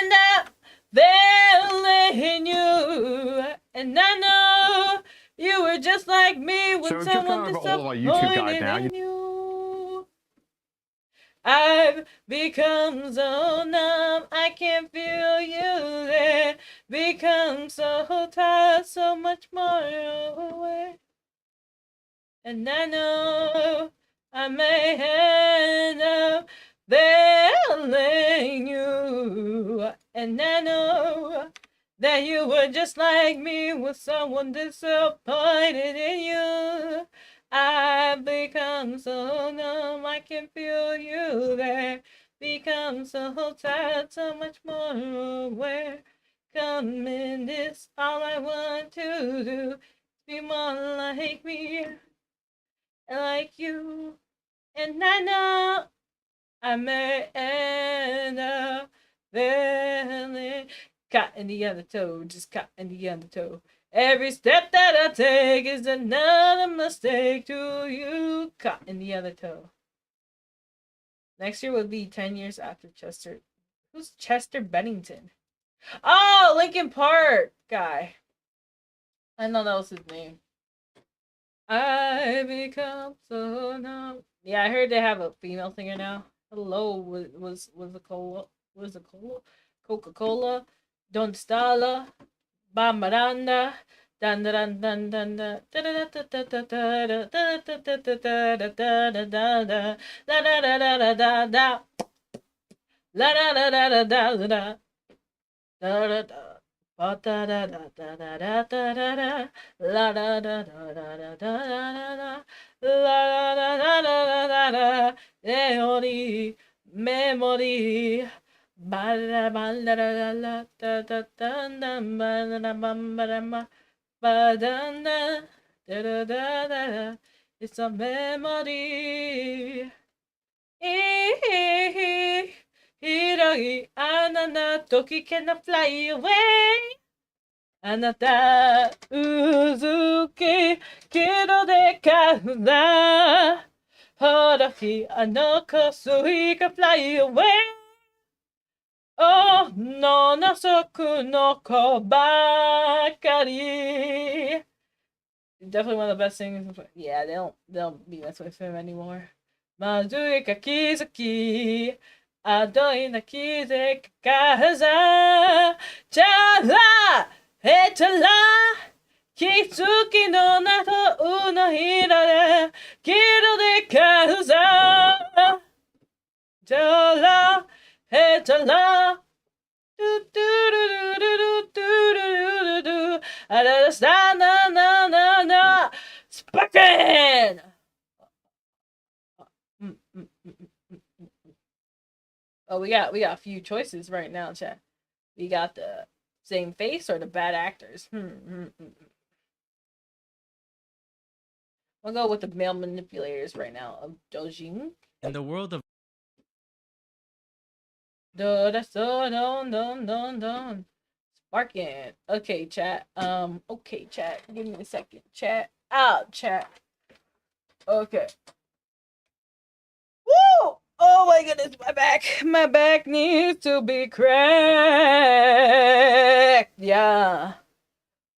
end up failing you. And I know you were just like me when someone disappointed in you. I've become so numb, I can't feel you there. become so tired, so much more away. And I know I may end up failing you. And I know that you were just like me, with someone disappointed in you. I've become so numb, I can feel you there. Become so tired, so much more aware. Come in, this all I want to do. Be more like me, like you. And I know I may end up feeling caught in the undertow, just caught in the undertow. Every step that I take is another mistake to you, caught in the undertow. Next year will be 10 years after Chester. Who's Chester Bennington? Oh, Linkin Park guy. I know that was his name. I become so numb. Yeah, I heard they have a female singer now. Hello was a cola, was a cola, Coca-Cola, Don't Stala, Bambaranda, dan dan dan dan dan da da da da da da da da da da da da da da la da da da da da da la da da da da da da da da da. Da da da da da da da da da la da da da da da da da la da da da da da memory memory ba da ba da da da da da da ba da ba ba da da da da da. It's a memory. 広いあなた時 cannot fly away あなたうずきけどでかうなほらひあの香水が fly away おのなそくの子ばかり Definitely one of the best singers. Yeah, they don't be messing with him anymore. まずいか気づきあどいな気づきかざちゃらへちゃら気づきのなとうのひらできるでかざちゃらへちゃらdo do do do do do do do I understand na na na na Sparkin! Oh, we got a few choices right now, chat. We got the same face or the bad actors. We'll go with the male manipulators right now of Dojin. In the world of Don. Sparkin. Okay, chat. Okay, chat. Give me a second. Chat. Out, chat. Okay. Woo! Oh my goodness, my back. My back needs to be cracked. Yeah.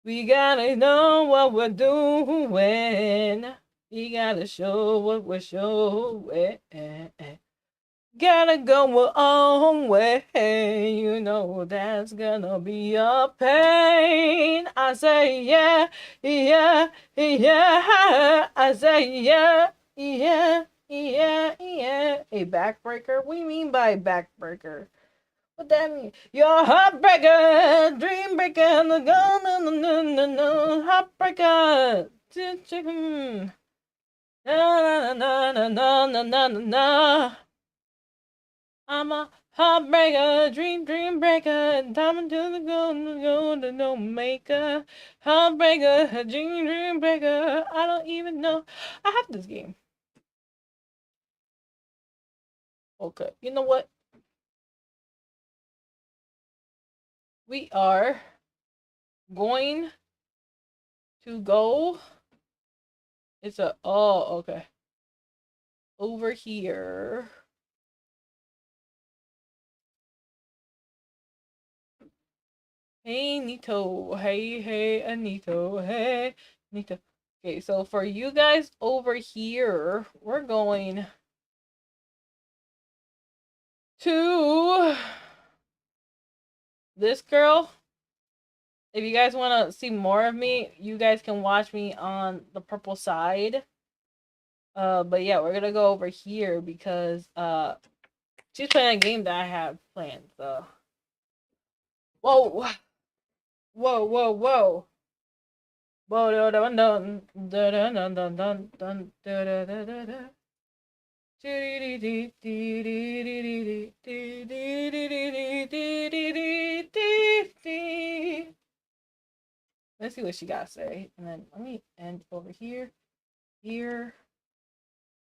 We gotta know what we're doing. We gotta show what we're showing. Gotta go our own way. You know that's gonna be a pain. I say yeah, yeah, yeah. I say yeah, yeah. Yeah. A backbreaker? What do you mean by backbreaker? What that mean? You're heartbreaker, dream breaker, no, heartbreaker. Na. I'm a heartbreaker, dream breaker, and time until the golden no maker. Heartbreaker, dream breaker. I don't even know. I have this game. Okay, you know what? We are going to go. It's a, oh, okay. Over here. Hey, Nito. Hey, Anito. Hey, Nito. Okay, so for you guys over here, we're going to this girl. If you guys want to see more of me, you guys can watch me on the purple side. But yeah, we're gonna go over here because she's playing a game that I have planned. So, whoa, whoa, whoa, whoa. Whoa, dun dun dun dun dun dun dun dun dun dun dun dun. Let's see what she got to say. And then let me end over here. Here.